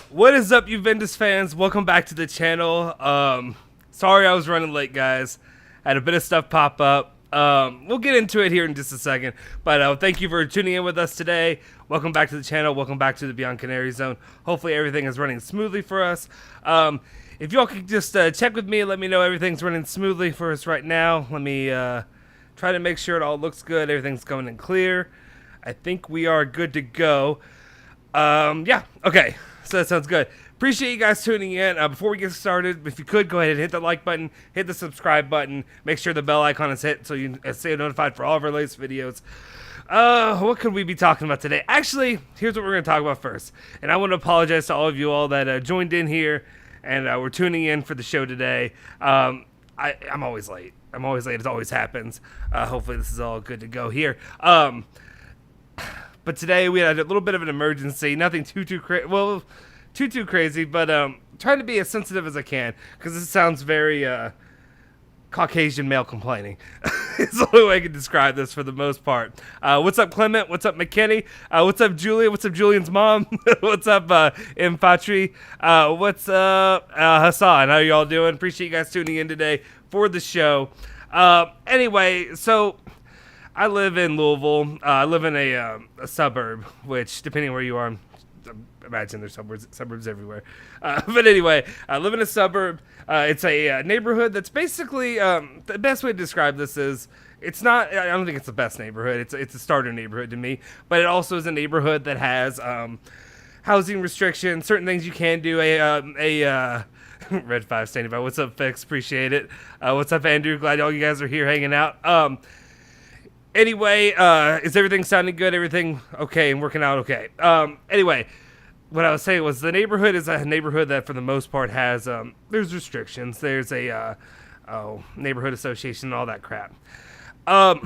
What is up, Juventus fans? Welcome back to the channel. Sorry I was running late, guys. Had a bit of stuff pop up. We'll get into it here in just a second. But thank you for tuning in with us today. Welcome back to the channel. Welcome back to the Beyond Canary Zone. Hopefully everything is running smoothly for us. If y'all could just check with me and let me know everything's running smoothly for us right now. Let me try to make sure it all looks good. Everything's coming in clear. I think we are good to go. Yeah, okay. So that sounds good. Appreciate you guys tuning in. Before we get started, if you could, go ahead and hit the like button, hit the subscribe button, make sure the bell icon is hit so you stay notified for all of our latest videos. What could we be talking about today? Actually, here's what we're going to talk about first. And I want to apologize to all of you all that joined in here and were tuning in for the show today. I'm always late. I'm always late. It always happens. Hopefully this is all good to go here. But today we had a little bit of an emergency. Nothing too crazy, but trying to be as sensitive as I can because this sounds very Caucasian male complaining. It's the only way I can describe this for the most part. What's up, Clement? What's up, McKinney? What's up, Julia? What's up, Julian's mom? What's up, Mfatri? What's up, Hassan? How are y'all doing? Appreciate you guys tuning in today for the show. Anyway, so I live in Louisville. I live in a suburb, which, depending on where you are, I imagine there's suburbs everywhere. But anyway, I live in a suburb. It's a neighborhood that's basically, the best way to describe this is, it's not, I don't think it's the best neighborhood. It's a starter neighborhood to me. But it also is a neighborhood that has housing restrictions, certain things you can do. Red 5 standing by. What's up, Fix? Appreciate it. What's up, Andrew? Glad all you guys are here hanging out. Anyway, is everything sounding good? Everything okay and working out okay? Anyway, what I was saying was the neighborhood is a neighborhood that for the most part has, there's restrictions. There's a, neighborhood association and all that crap. I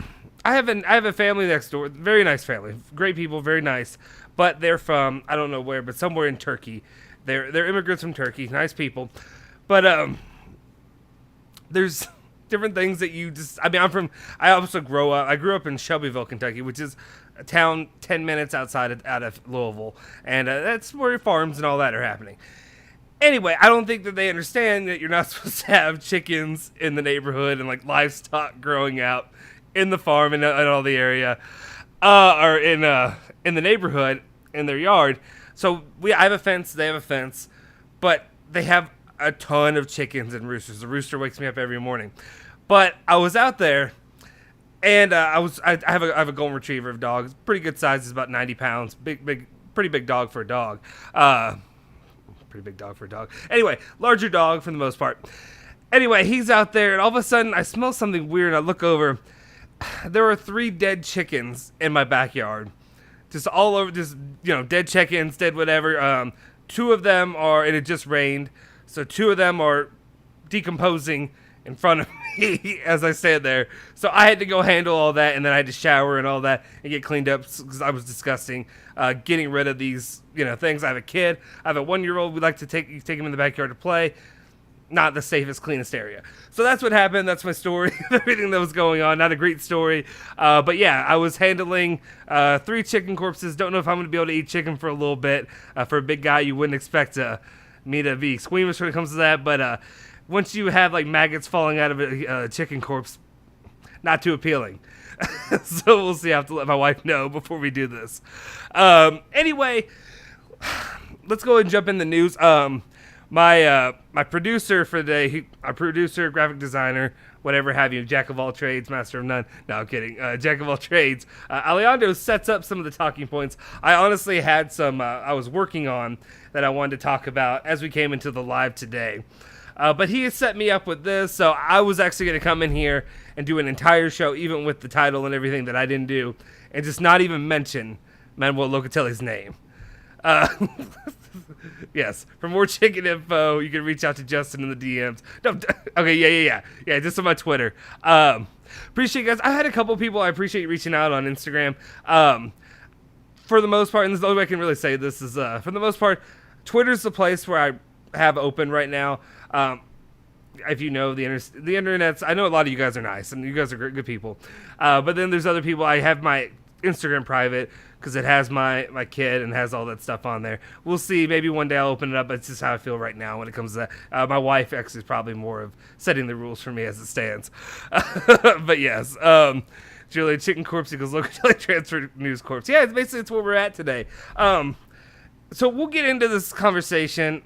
have a family next door, very nice family, great people, very nice, but they're from, I don't know where, but somewhere in Turkey. They're immigrants from Turkey, nice people, but, there's different things that you just, I grew up in Shelbyville, Kentucky, which is a town 10 minutes out of Louisville, and that's where farms and all that are happening. Anyway, I don't think that they understand that you're not supposed to have chickens in the neighborhood and like livestock growing out in the farm and all the area, or in the neighborhood, in their yard. So I have a fence, they have a fence, but they have a ton of chickens and roosters. The rooster wakes me up every morning. But I was out there, and I have a golden retriever of dogs, pretty good size. It's about 90 pounds, pretty big dog for a dog. Pretty big dog for a dog. Anyway, larger dog for the most part. Anyway, he's out there, and all of a sudden I smell something weird. I look over. There are 3 dead chickens in my backyard, just all over. Just dead chickens, dead whatever. 2 of them are, and it just rained. So 2 of them are decomposing in front of me as I stand there. So I had to go handle all that, and then I had to shower and all that and get cleaned up because I was disgusting. Getting rid of these, things. I have a kid. I have a 1-year-old. We like to take him in the backyard to play. Not the safest, cleanest area. So that's what happened. That's my story. Everything that was going on. Not a great story. But yeah, I was handling 3 chicken corpses. Don't know if I'm going to be able to eat chicken for a little bit. For a big guy, you wouldn't expect me to be squeamish when it comes to that. But once you have like maggots falling out of a chicken corpse, not too appealing. So we'll see. I have to let my wife know before we do this. Anyway, let's go ahead and jump in the news. My producer for today, our producer, graphic designer, whatever have you, jack of all trades, master of none. No, I'm kidding. Jack of all trades. Alejandro sets up some of the talking points. I honestly had some I was working on that I wanted to talk about as we came into the live today. But he has set me up with this, so I was actually going to come in here and do an entire show, even with the title and everything that I didn't do, and just not even mention Manuel Locatelli's name. Yes, for more chicken info, you can reach out to Justin in the DMs. No, okay, yeah, just on my Twitter. Appreciate you guys. I had a couple people I appreciate reaching out on Instagram. For the most part, and this is the only way I can really say this is, for the most part, Twitter's the place where I have open right now. If you know the internet's, I know a lot of you guys are nice and you guys are good people. But then there's other people. I have my Instagram private because it has my kid and has all that stuff on there. We'll see. Maybe one day I'll open it up. But it's just how I feel right now when it comes to that. My wife actually is probably more of setting the rules for me as it stands. But yes, Julia Chicken Corpse equals Locatelli transfer news corpse. Yeah, it's where we're at today. So we'll get into this conversation.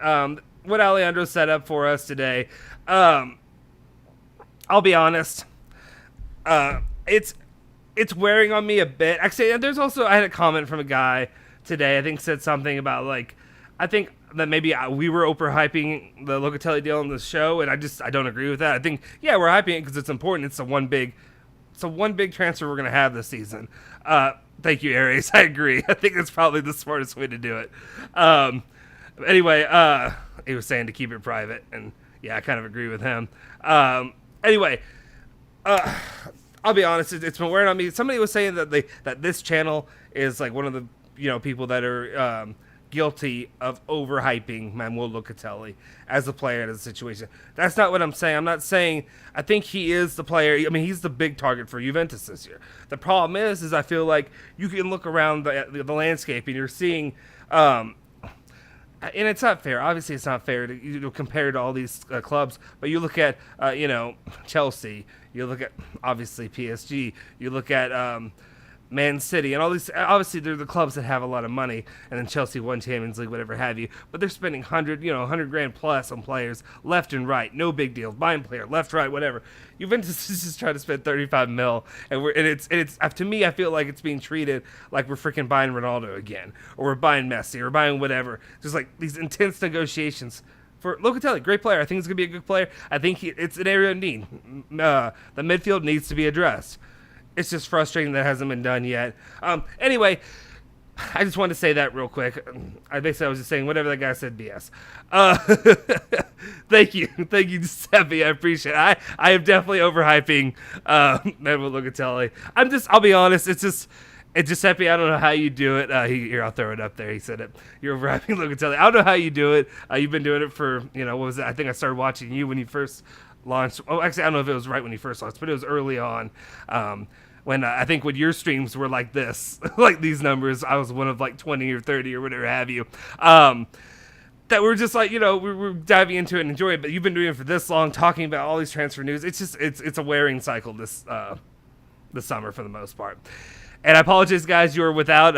What Alejandro set up for us today. I'll be honest. It's wearing on me a bit. Actually, there's also, I had a comment from a guy today, I think said something about, like, I think that maybe we were overhyping the Locatelli deal on the show, and I don't agree with that. I think, yeah, we're hyping it because it's important. It's a one big transfer we're going to have this season. Thank you, Aries. I agree. I think that's probably the smartest way to do it. Anyway, he was saying to keep it private, and yeah, I kind of agree with him. Anyway, I'll be honest, it's been wearing on me. Somebody was saying that this channel is like one of the people that are guilty of overhyping Manuel Locatelli as a player in a situation. That's not what I'm saying. I'm not saying I think he is the player. I mean, he's the big target for Juventus this year. The problem is I feel like you can look around the landscape and you're seeing, and it's not fair. Obviously, it's not fair to compare to all these clubs. But you look at Chelsea. You look at, obviously, PSG. You look at Man City. And all these, obviously, they're the clubs that have a lot of money. And then Chelsea won Champions League, whatever have you. But they're spending 100 grand plus on players left and right. No big deal. Buying player, left, right, whatever. Juventus is just trying to spend 35 mil. And it's to me, I feel like it's being treated like we're freaking buying Ronaldo again. Or we're buying Messi. Or buying whatever. Just like these intense negotiations. For Locatelli, great player. I think he's going to be a good player. I think it's an area of need. The midfield needs to be addressed. It's just frustrating that hasn't been done yet. Anyway, I just wanted to say that real quick. I was just saying whatever that guy said, BS. Thank you, Giuseppe. I appreciate it. I am definitely overhyping Manuel Locatelli. I'll be honest. It's Giuseppe, I don't know how you do it. Here, I'll throw it up there. He said it. You're overhyping Locatelli. I don't know how you do it. You've been doing it for, what was it? I think I started watching you when you first launched. Oh, actually, I don't know if it was right when you first launched, but it was early on. When I think when your streams were like this, like these numbers, I was one of like 20 or 30 or whatever have you. That we're just like, we're diving into it and enjoying it. But you've been doing it for this long, talking about all these transfer news. It's just, it's a wearing cycle this summer for the most part. And I apologize, guys. You were without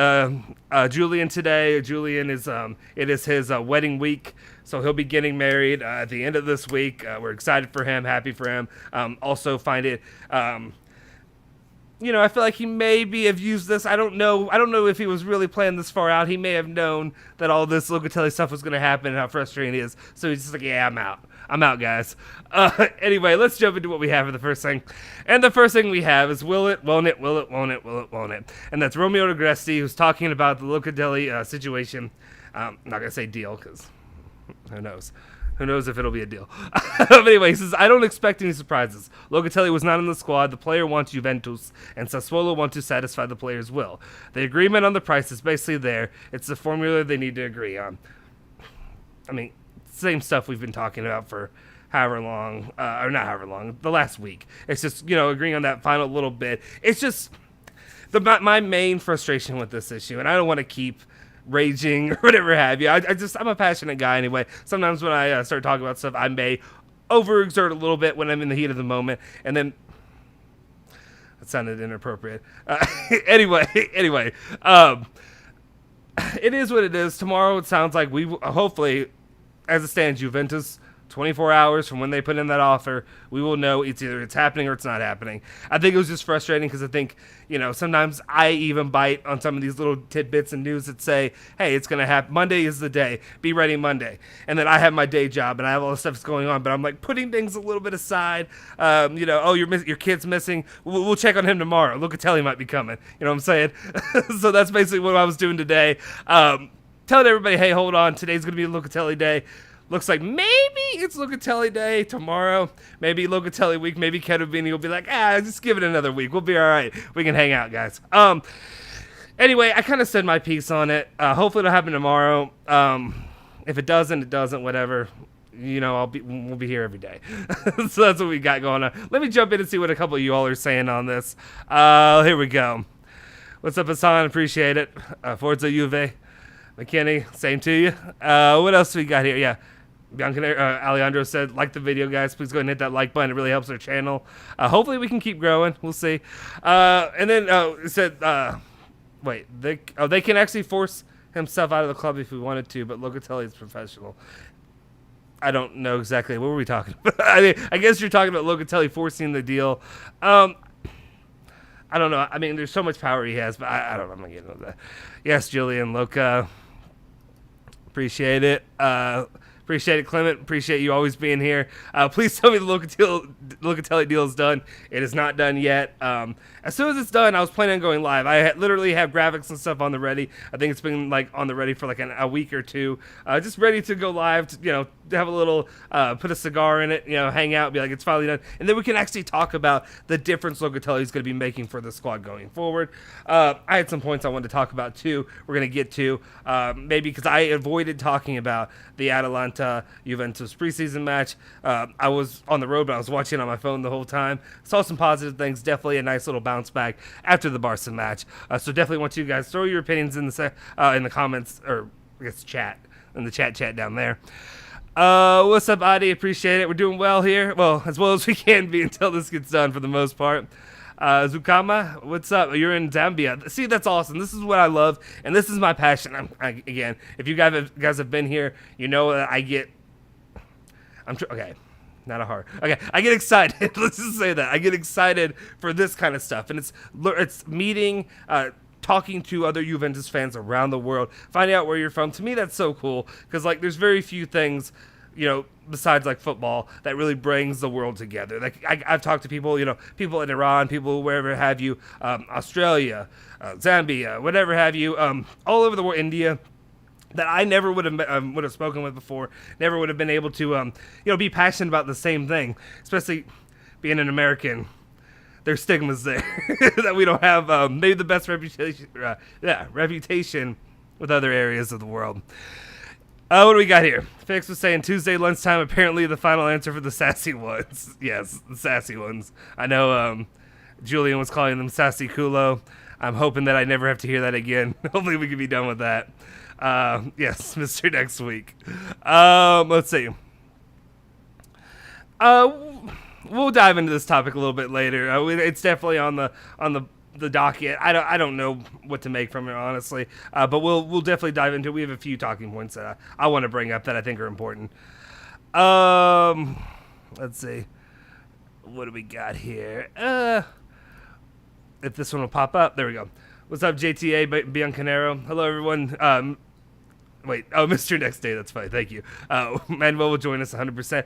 Julian today. Julian is it is his wedding week, so he'll be getting married at the end of this week. We're excited for him, happy for him. Also, find it. I feel like he maybe have used this. I don't know if he was really planning this far out. He may have known that all this Locatelli stuff was going to happen and how frustrating it is. So he's just like, yeah, I'm out. I'm out, guys. Anyway, let's jump into what we have for the first thing. And the first thing we have is will it, won't it, will it, won't it, will it, won't it. And that's Romeo Agresti, who's talking about the Locatelli situation. I'm not going to say deal because who knows. Who knows if it'll be a deal. But anyway, he says, I don't expect any surprises. Locatelli was not in the squad. The player wants Juventus, and Sassuolo want to satisfy the player's will. The agreement on the price is basically there. It's the formula they need to agree on. I mean, same stuff we've been talking about for however long, or not however long, the last week. It's just, agreeing on that final little bit. It's just my main frustration with this issue, and I don't want to keep raging or whatever have you. I'm a passionate guy anyway. Sometimes when I start talking about stuff, I may overexert a little bit when I'm in the heat of the moment, and then that sounded inappropriate. Anyway, it is what it is. Tomorrow it sounds like we hopefully, as it stands, Juventus, 24 hours from when they put in that offer, we will know it's happening or it's not happening. I think it was just frustrating because I think, sometimes I even bite on some of these little tidbits and news that say, hey, it's going to happen. Monday is the day. Be ready Monday. And then I have my day job and I have all the stuff that's going on, but I'm like putting things a little bit aside. Your kid's missing. We'll check on him tomorrow. Locatelli might be coming. You know what I'm saying? So that's basically what I was doing today. Telling everybody, hey, hold on. Today's going to be a Locatelli day. Looks like maybe it's Locatelli day tomorrow. Maybe Locatelli week. Maybe Kedovini will be like, just give it another week. We'll be all right. We can hang out, guys. Anyway, I kind of said my piece on it. Hopefully it'll happen tomorrow. If it doesn't, it doesn't. Whatever. We'll be here every day. So that's what we got going on. Let me jump in and see what a couple of you all are saying on this. Here we go. What's up, Hassan? Appreciate it. Forza Juve. McKinney, same to you. What else we got here? Yeah. Alejandro said, like the video, guys. Please go ahead and hit that like button. It really helps our channel. Hopefully we can keep growing. We'll see. And then it said, wait, they can actually force himself out of the club if he wanted to, but Locatelli is professional. I don't know exactly. What were we talking about? I mean, I guess you're talking about Locatelli forcing the deal. I don't know. I mean, there's so much power he has, but I don't know. I'm not getting into that. Yes, Julian, Loca. Appreciate it. Appreciate it, Clement. Appreciate you always being here. Please tell me the Locatelli deal is done. It is not done yet. As soon as it's done, I was planning on going live. I literally have graphics and stuff on the ready. I think it's been like on the ready for like a week or two. Just ready to go live. To, have a little, put a cigar in it. Hang out. Be like, it's finally done, and then we can actually talk about the difference Locatelli is going to be making for the squad going forward. I had some points I wanted to talk about too. We're going to get to maybe because I avoided talking about the Atalanta Juventus preseason match. I was on the road, but I was watching on my phone the whole time. Saw some positive things. Definitely a nice little bounce back after the Barca match. So definitely want you guys throw your opinions in the comments, or I guess chat in the chat down there. What's up, Adi? Appreciate it. We're doing well here. Well as we can be until this gets done for the most part. Zukama, what's up? You're in Zambia. See, that's awesome. This is what I love, and this is my passion. Again, if you guys have been here, you know that I get... okay, not a hard... Okay, I get excited. Let's just say that. I get excited for this kind of stuff, and it's meeting... talking to other Juventus fans around the world, finding out where you're from. To me, that's so cool, because like there's very few things, besides like football, that really brings the world together. Like I've talked to people, people in Iran, people wherever have you, Australia, Zambia, whatever have you, all over the world, India, that I never would have spoken with before, never would have been able to, be passionate about the same thing, especially being an American. There's stigmas there that we don't have maybe the best reputation with other areas of the world. What do we got here? Felix was saying Tuesday lunchtime, apparently the final answer for the sassy ones. Yes, the sassy ones. I know Julian was calling them sassy culo. I'm hoping that I never have to hear that again. Hopefully we can be done with that. Yes, Mr. Next Week. Let's see. We'll dive into this topic a little bit later. It's definitely on the docket. I don't know what to make from it, honestly. But we'll definitely dive into it. We have a few talking points that I want to bring up that I think are important. Let's see. What do we got here? If this one will pop up. There we go. What's up, JTA Bianconero? Hello, everyone. Mr. Next Day, that's fine. Thank you. Manuel will join us 100%.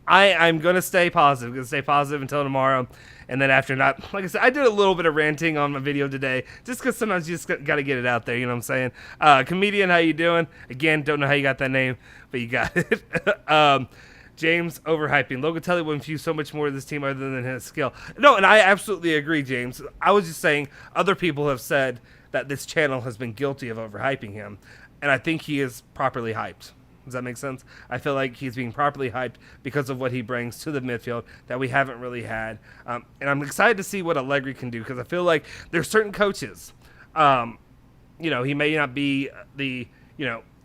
I'm going to stay positive. Going to stay positive until tomorrow. And then after not, like I said, I did a little bit of ranting on my video today, just because sometimes you just got to get it out there, you know what I'm saying? Comedian, how you doing? Again, don't know how you got that name, but you got it. James, overhyping. Locatelli will infuse so much more to this team other than his skill. No, and I absolutely agree, James. I was just saying other people have said that this channel has been guilty of overhyping him. And I think he is properly hyped. Does that make sense? I feel like he's being properly hyped because of what he brings to the midfield that we haven't really had. And I'm excited to see what Allegri can do, because I feel like there's certain coaches. He may not be the,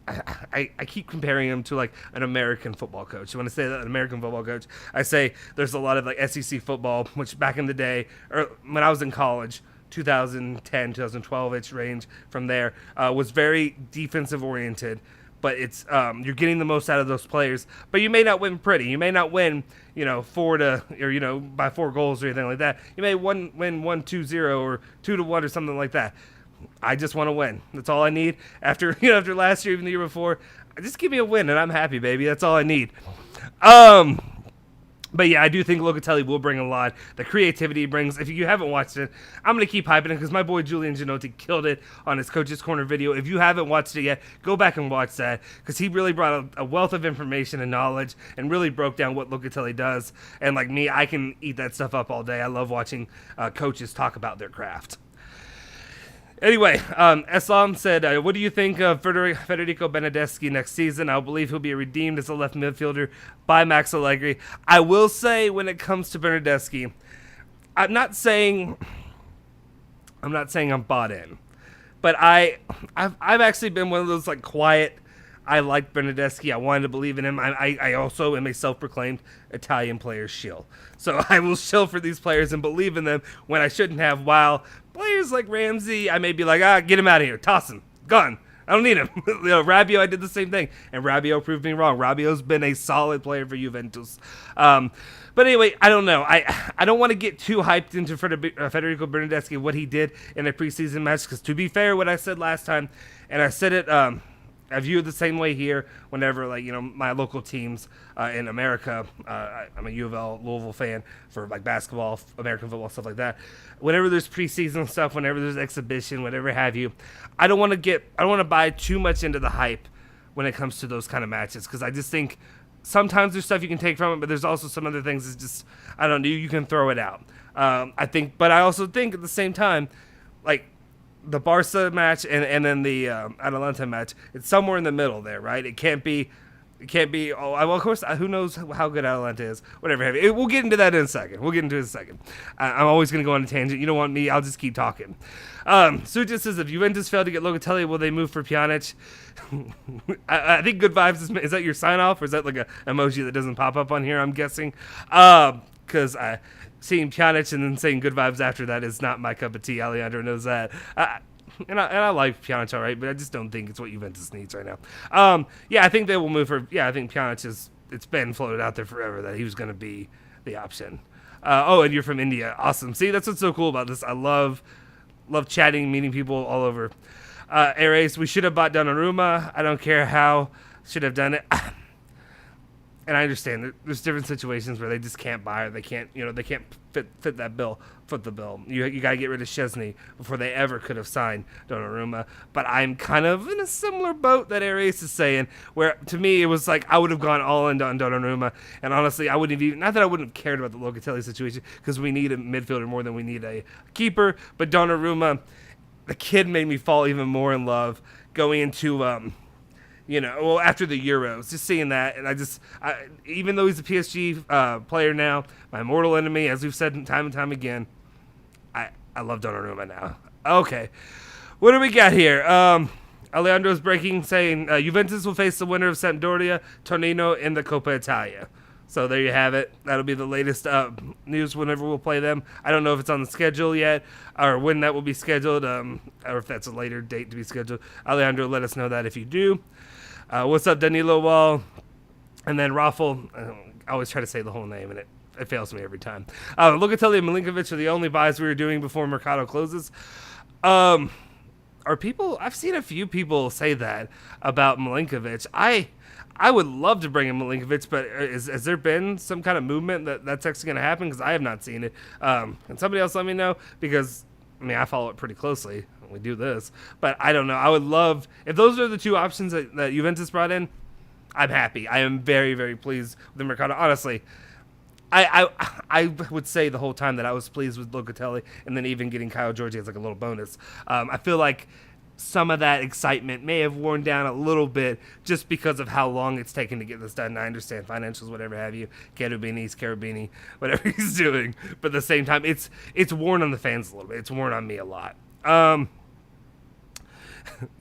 I keep comparing him to like an American football coach. When I say that, an American football coach, I say there's a lot of like SEC football, which back in the day, or when I was in college, 2010, 2012-ish range from there, was very defensive oriented, but it's you're getting the most out of those players, but you may not win pretty. You may not win, 4-0 or by 4 goals or anything like that. You may win 1-2-0 or 2-1 or something like that. I just want to win. That's all I need. After last year, even the year before, just give me a win and I'm happy, baby. That's all I need. But yeah, I do think Locatelli will bring a lot. The creativity he brings. If you haven't watched it, I'm going to keep hyping it because my boy Julian Genotti killed it on his Coach's Corner video. If you haven't watched it yet, go back and watch that, because he really brought a wealth of information and knowledge and really broke down what Locatelli does. And like me, I can eat that stuff up all day. I love watching coaches talk about their craft. Anyway, Eslam said, what do you think of Federico Benedeschi next season? I believe he'll be redeemed as a left midfielder by Max Allegri. I will say, when it comes to Benedeschi, I'm not saying I'm not saying I'm bought in, but I've actually been one of those like quiet. I like Bernardeschi. I wanted to believe in him. I also am a self-proclaimed Italian player shill. So I will shill for these players and believe in them when I shouldn't have. While players like Ramsey, I may be like, get him out of here. Toss him. Gone. I don't need him. Rabiot, I did the same thing. And Rabiot proved me wrong. Rabiot's been a solid player for Juventus. But anyway, I don't know. I don't want to get too hyped into Federico Bernardeschi, what he did in a preseason match. Because to be fair, what I said last time, and I said it... I view it the same way here whenever, like, my local teams in America, I'm a U of L, Louisville fan for, like, basketball, American football, stuff like that. Whenever there's preseason stuff, whenever there's exhibition, whatever have you, I don't want to buy too much into the hype when it comes to those kind of matches, because I just think sometimes there's stuff you can take from it, but there's also some other things that's just, I don't know, you can throw it out. But I also think at the same time, like, the Barca match and then the Atalanta match, it's somewhere in the middle there, right? It can't be. Oh, well, of course, who knows how good Atalanta is? Whatever. We'll get into that in a second. I'm always going to go on a tangent. You don't want me? I'll just keep talking. Suja says, if Juventus fail to get Locatelli, will they move for Pjanic? I think good vibes is that your sign off, or is that like a emoji that doesn't pop up on here? I'm guessing, because seeing Pjanic and then saying good vibes after that is not my cup of tea. Alejandro knows that. And I like Pjanic all right, but I just don't think it's what Juventus needs right now. I think they will move for... Yeah, I think Pjanic it's been floated out there forever that he was going to be the option. And you're from India. Awesome. See, that's what's so cool about this. I love chatting, meeting people all over. Ares, we should have bought Donnarumma. I don't care how. Should have done it. And I understand there's different situations where they just can't buy, or they can't fit that bill, foot the bill. You got to get rid of Chesney before they ever could have signed Donnarumma. But I'm kind of in a similar boat that Ares is saying, where to me it was like I would have gone all in on Donnarumma, and honestly I wouldn't have even, not that I wouldn't have cared about the Locatelli situation, because we need a midfielder more than we need a keeper. But Donnarumma, the kid made me fall even more in love going into after the Euros, just seeing that, and even though he's a PSG player now, my mortal enemy, as we've said time and time again, I love Donnarumma now. Okay, what do we got here? Alejandro's breaking, saying Juventus will face the winner of Sampdoria, Torino in the Coppa Italia. So there you have it. That'll be the latest news whenever we'll play them. I don't know if it's on the schedule yet, or when that will be scheduled, or if that's a later date to be scheduled. Alejandro, let us know that if you do. What's up, Danilo Wall? And then Raffle. I always try to say the whole name, and it fails me every time. Locatelli and Milinkovic are the only buys we were doing before Mercado closes. I've seen a few people say that about Milinkovic. I would love to bring in Milinkovic, but has there been some kind of movement that's actually going to happen? Because I have not seen it. Can somebody else let me know? Because, I follow it pretty closely. We do this. But I don't know. I would love... If those are the two options that Juventus brought in, I'm happy. I am very, very pleased with the Mercado. Honestly, I would say the whole time that I was pleased with Locatelli, and then even getting Kyle Jorge as like a little bonus. I feel like some of that excitement may have worn down a little just because of how long it's taken to get this done. And I understand financials, whatever have you, Carabini, whatever he's doing. But at the same time, it's worn on the fans a little bit. It's worn on me a lot.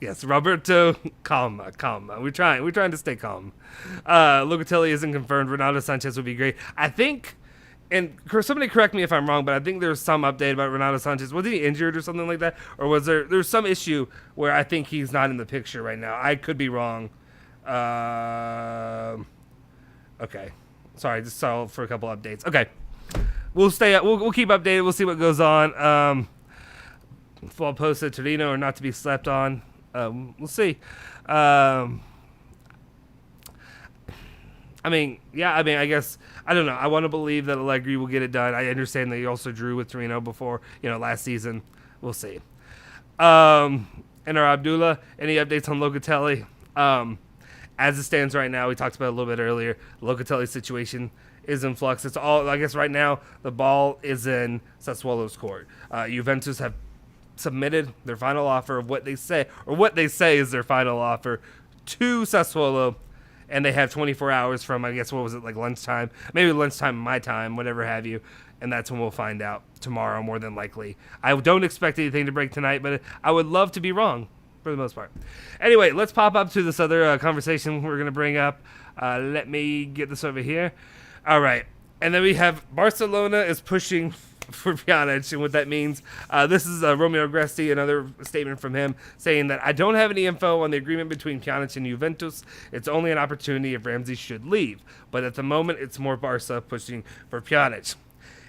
Yes, Roberto, calma. We're trying to stay calm. Locatelli isn't confirmed. Ronaldo Sanchez would be great. I think, and somebody correct me if I'm wrong, but I think there's some update about Ronaldo Sanchez. Was he injured or something like that? Or was there's some issue where I think he's not in the picture right now? I could be wrong. Okay. Sorry, just saw for a couple updates. Okay. We'll keep updated. We'll see what goes on. Fall posted Torino or not to be slept on. We'll see. I guess, I don't know. I want to believe that Allegri will get it done. I understand that he also drew with Torino before, last season. We'll see. And our Abdullah, any updates on Locatelli? As it stands right now, we talked about it a little bit earlier, Locatelli's situation is in flux. It's all, I guess right now, the ball is in Sassuolo's court. Juventus have submitted their final offer of what they say is their final offer to Sassuolo, and they have 24 hours from, I guess, what was it, like lunchtime? Maybe lunchtime my time, whatever have you. and that's when we'll find out tomorrow, more than likely. I don't expect anything to break tonight, but I would love to be wrong for the most part. Anyway, let's pop up to this other conversation we're going to bring up. Let me get this over here. All right. And then we have Barcelona is pushing for Pjanic, and what that means. This is Romeo Agresti, another statement from him, saying that I don't have any info on the agreement between Pjanic and Juventus. It's only an opportunity if Ramsey should leave. But at the moment, it's more Barca pushing for Pjanic.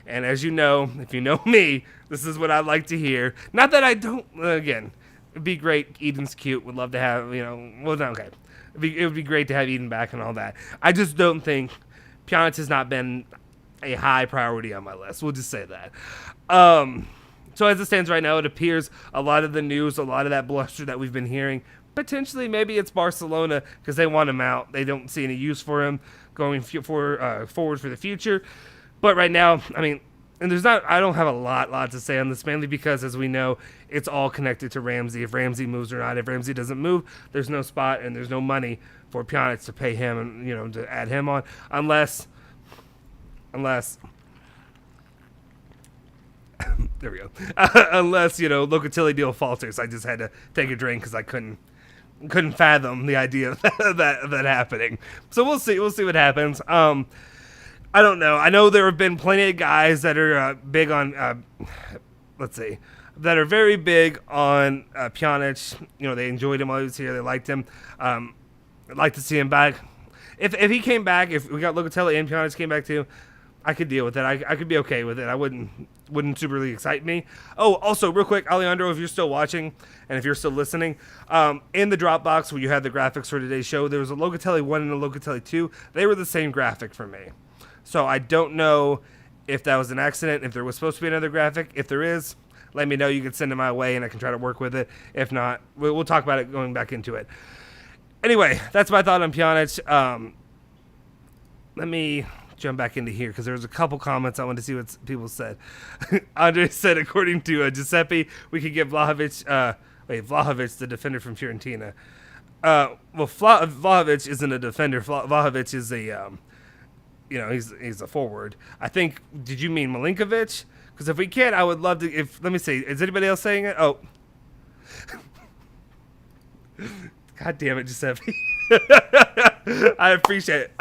And as you know, if you know me, this is what I like to hear. Not that I don't, again, it'd be great. Eden's cute. Would love to have, well, no, okay. It would be great to have Eden back and all that. I just don't think Pjanic has not been a high priority on my list. We'll just say that. So as it stands right now, it appears a lot of the news, a lot of that bluster that we've been hearing, potentially maybe it's Barcelona because they want him out. They don't see any use for him going forward for the future. But right now, I mean, and I don't have a lot to say on this, mainly because, as we know, it's all connected to Ramsey. If Ramsey moves or not, if Ramsey doesn't move, there's no spot and there's no money for Pjanic to pay him and, to add him on, unless there we go. Unless, Locatelli deal falters. I just had to take a drink because I couldn't fathom the idea of that happening. So we'll see what happens. I don't know. I know there have been plenty of guys that are big on, that are very big on Pjanic. They enjoyed him while he was here. They liked him. I'd like to see him back. If he came back, if we got Locatelli and Pjanic came back too, I could deal with it. I could be okay with it. I wouldn't super really excite me. Oh, also, real quick, Alejandro, if you're still watching and if you're still listening, in the Dropbox where you had the graphics for today's show, there was a Locatelli 1 and a Locatelli 2. They were the same graphic for me. So I don't know if that was an accident, if there was supposed to be another graphic. If there is, let me know. You can send it my way, and I can try to work with it. If not, we'll talk about it going back into it. Anyway, that's my thought on Pjanic. Let me jump back into here because there was a couple comments I wanted to see what people said. Andre said, according to Giuseppe, we could get Vlahovic, the defender from Fiorentina. Vlahovic isn't a defender. Vlahovic is a, he's a forward. I think, did you mean Milinkovic? Because if we can, I would love to, let me see, is anybody else saying it? Oh. God damn it, Giuseppe. I appreciate it.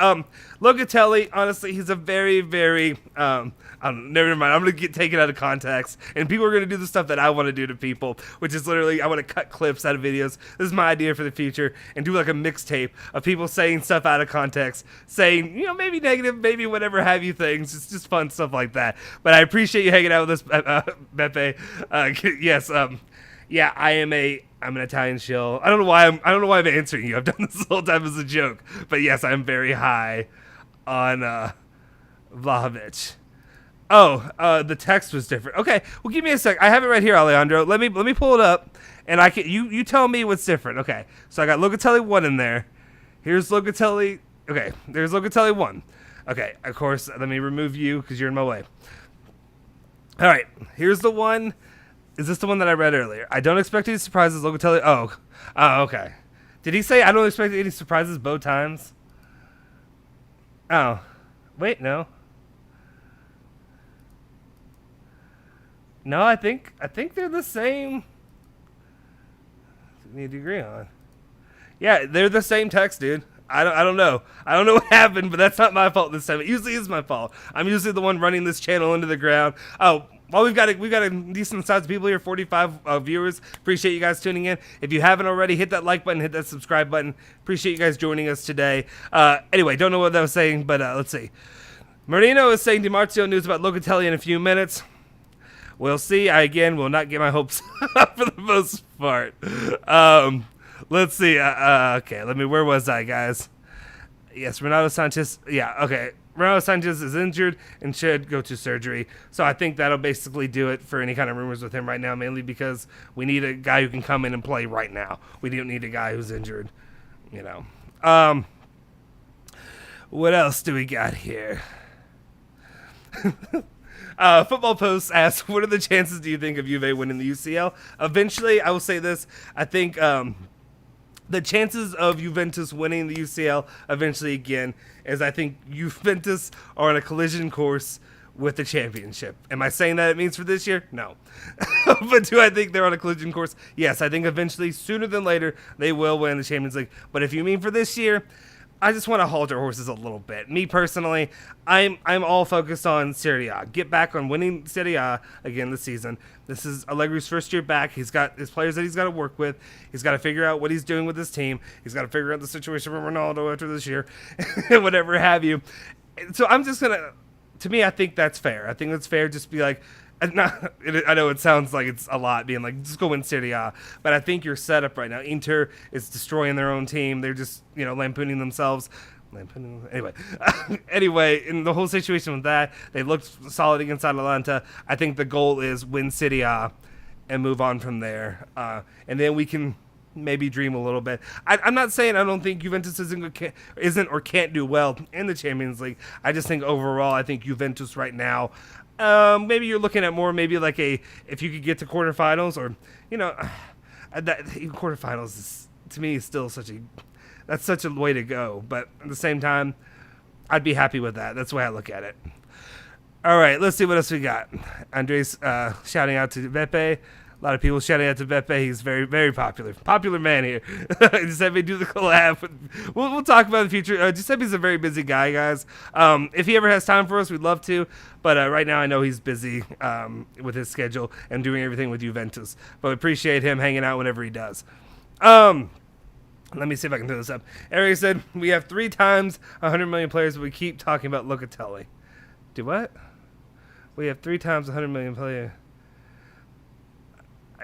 Locatelli, honestly, he's a very, very, never mind. I'm going to get taken out of context, and people are going to do the stuff that I want to do to people, which is literally, I want to cut clips out of videos. This is my idea for the future, and do like a mixtape of people saying stuff out of context, saying, maybe negative, maybe whatever have you things. It's just fun stuff like that. But I appreciate you hanging out with us, Beppe. Yes, yeah, I'm an Italian shill. I don't know why I'm answering you. I've done this the whole time as a joke. But yes, I'm very high on Vlahovic. Oh, the text was different. Okay, well, give me a sec. I have it right here, Alejandro. Let me pull it up, and I can you tell me what's different. Okay, so I got Locatelli 1 in there. Here's Locatelli. Okay, there's Locatelli 1. Okay, of course, let me remove you because you're in my way. All right, here's the one. Is this the one that I read earlier? I don't expect any surprises, Locatelli. Oh, okay. Did he say I don't expect any surprises both times? Oh, wait, no. No, I think they're the same. We need to agree on. Yeah, they're the same text, dude. I don't know. I don't know what happened, but that's not my fault this time. It usually is my fault. I'm usually the one running this channel into the ground. Oh. Well, we've got a decent sized people here, 45 viewers. Appreciate you guys tuning in. If you haven't already, hit that like button, hit that subscribe button. Appreciate you guys joining us today. Anyway, don't know what I was saying, but let's see. Marino is saying DiMarzio news about Locatelli in a few minutes. We'll see. I, again, will not get my hopes up for the most part. Let's see. Okay, where was I, guys? Yes, Ronaldo Sanchez. Yeah, okay. Ronaldo Sanchez is injured and should go to surgery. So I think that'll basically do it for any kind of rumors with him right now, mainly because we need a guy who can come in and play right now. We don't need a guy who's injured, What else do we got here? Football Post asks, what are the chances do you think of Juve winning the UCL? Eventually, I will say this. I think the chances of Juventus winning the UCL eventually again is I think Juventus are on a collision course with the championship. Am I saying that it means for this year? No. But do I think they're on a collision course? Yes, I think eventually, sooner than later, they will win the Champions League. But if you mean for this year, I just want to hold our horses a little bit. Me personally, I'm all focused on Serie A. Get back on winning Serie A again this season. This is Allegri's first year back. He's got his players that he's got to work with. He's got to figure out what he's doing with his team. He's got to figure out the situation with Ronaldo after this year, whatever have you. So I'm just gonna. To me, I think that's fair. I think that's fair. Just be like, I know it sounds like it's a lot being like, just go win Serie A, but I think your setup right now, Inter is destroying their own team. They're just, lampooning themselves. Anyway, in the whole situation with that, they looked solid against Atalanta. I think the goal is win Serie A and move on from there. And then we can maybe dream a little bit. I'm not saying I don't think Juventus isn't or can't do well in the Champions League. I just think overall, I think Juventus right now, maybe you're looking at more maybe like if you could get to quarterfinals or, that quarterfinals is, to me, is still that's such a way to go. But at the same time, I'd be happy with that. That's the way I look at it. All right, let's see what else we got. Andres shouting out to Beppe. A lot of people shouting out to Beppe. He's very, very popular. Popular man here. Giuseppe, do the collab. We'll talk about it in the future. Giuseppe's a very busy guy, guys. If he ever has time for us, we'd love to. But right now, I know he's busy with his schedule and doing everything with Juventus. But we appreciate him hanging out whenever he does. Let me see if I can do this up. Eric said, we have 3 times 100 million players, but we keep talking about Locatelli. Do what? We have 3 times 100 million players.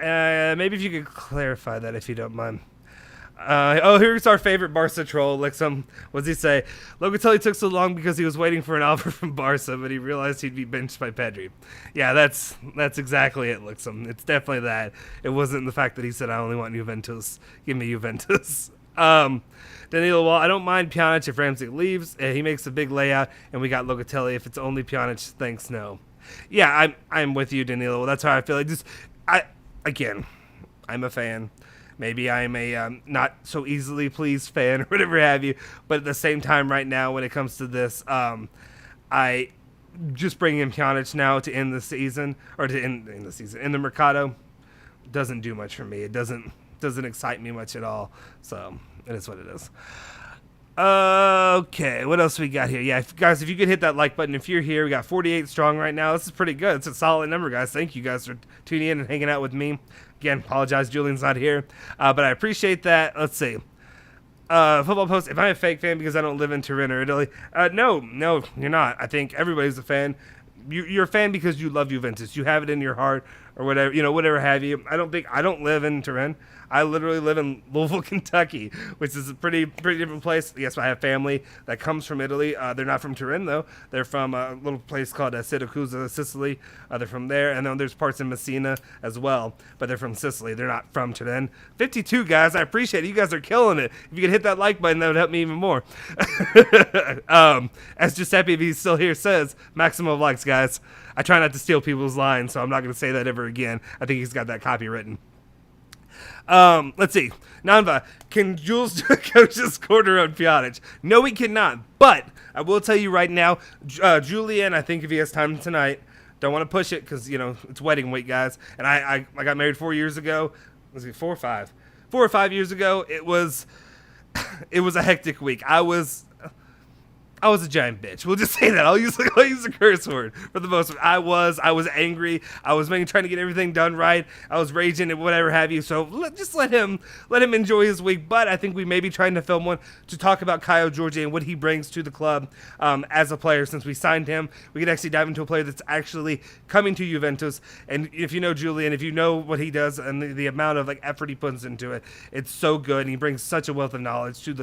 Maybe if you could clarify that, if you don't mind. Here's our favorite Barca troll, Lixum. What does he say? Locatelli took so long because he was waiting for an offer from Barca, but he realized he'd be benched by Pedri. Yeah, that's exactly it, Lixum. It's definitely that. It wasn't the fact that he said, I only want Juventus. Give me Juventus. Danilo, well, I don't mind Pjanic if Ramsey leaves. He makes a big layout, and we got Locatelli. If it's only Pjanic, thanks, no. Yeah, I'm with you, Danilo. Well, that's how I feel. Again, I'm a fan. Maybe I'm a not so easily pleased fan or whatever have you. But at the same time, right now, when it comes to this, I just bring in Pjanic now to end the season or to end the season in the Mercado doesn't do much for me. It doesn't excite me much at all. So it is what it is. Okay, what else we got here? Yeah, guys, if you could hit that like button, if you're here, we got 48 strong right now. This is pretty good. It's a solid number, guys. Thank you guys for tuning in and hanging out with me. Again, apologize, Julian's not here, but I appreciate that. Let's see. Football Post, if I'm a fake fan because I don't live in Turin or Italy, no, you're not. I think everybody's a fan. You're a fan because you love Juventus. You have it in your heart or whatever, whatever have you. I don't live in Turin. I literally live in Louisville, Kentucky, which is a pretty different place. Yes, I have family that comes from Italy. They're not from Turin, though. They're from a little place called Siracusa, Sicily. They're from there. And then there's parts in Messina as well, but they're from Sicily. They're not from Turin. 52, guys. I appreciate it. You guys are killing it. If you could hit that like button, that would help me even more. As Giuseppe, if he's still here, says, maximum of likes, guys. I try not to steal people's lines, so I'm not going to say that ever again. I think he's got that copywritten. Let's see. Nanva, can Jules coach this quarter on Pjanic? No, he cannot. But I will tell you right now, Julian, I think if he has time tonight, don't want to push it because, it's wedding week, guys. And I got married 4 years ago. Was it 4 or 5? 4 or 5 years ago. It was a hectic week. I was a giant bitch. We'll just say that. I'll use a curse word for the most part. I was angry. I was trying to get everything done right. I was raging and whatever have you. So just let him enjoy his week. But I think we may be trying to film one to talk about Caio Jorge and what he brings to the club as a player. Since we signed him, we could actually dive into a player that's actually coming to Juventus. And if you know Julian, if you know what he does and the amount of effort he puts into it, it's so good. And he brings such a wealth of knowledge to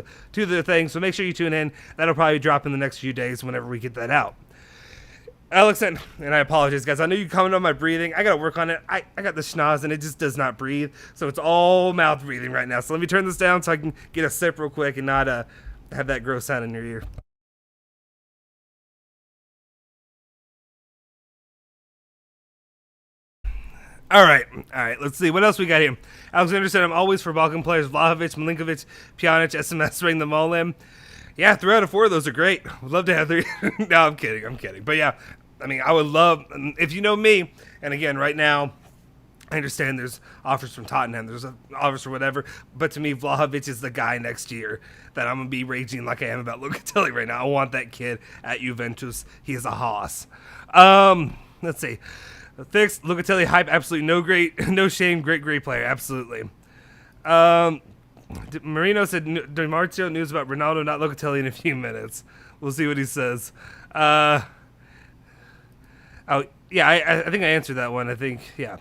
the thing. So make sure you tune in. That'll probably drop in the next few days whenever we get that out. Alex, and I apologize, guys. I know you comment on my breathing. I got to work on it. I got the schnoz, and it just does not breathe. So it's all mouth breathing right now. So let me turn this down so I can get a sip real quick and not have that gross sound in your ear. All right. Let's see. What else we got here? Alexander said, I'm always for Balkan players. Vlahovic, Milinkovic, Pjanic, SMS, ring them all in. Yeah, 3 out of 4 of those are great. Would love to have 3. No, I'm kidding. But yeah, I mean, I would love, if you know me, and again, right now, I understand there's offers from Tottenham, there's offers for whatever, but to me, Vlahovic is the guy next year that I'm going to be raging like I am about Locatelli right now. I want that kid at Juventus. He is a hoss. Let's see. Fixed Locatelli hype, absolutely no shame, great player, absolutely. Marino said, DiMarzio news about Ronaldo, not Locatelli in a few minutes. We'll see what he says. Oh, yeah, I think I answered that one. I think, yeah.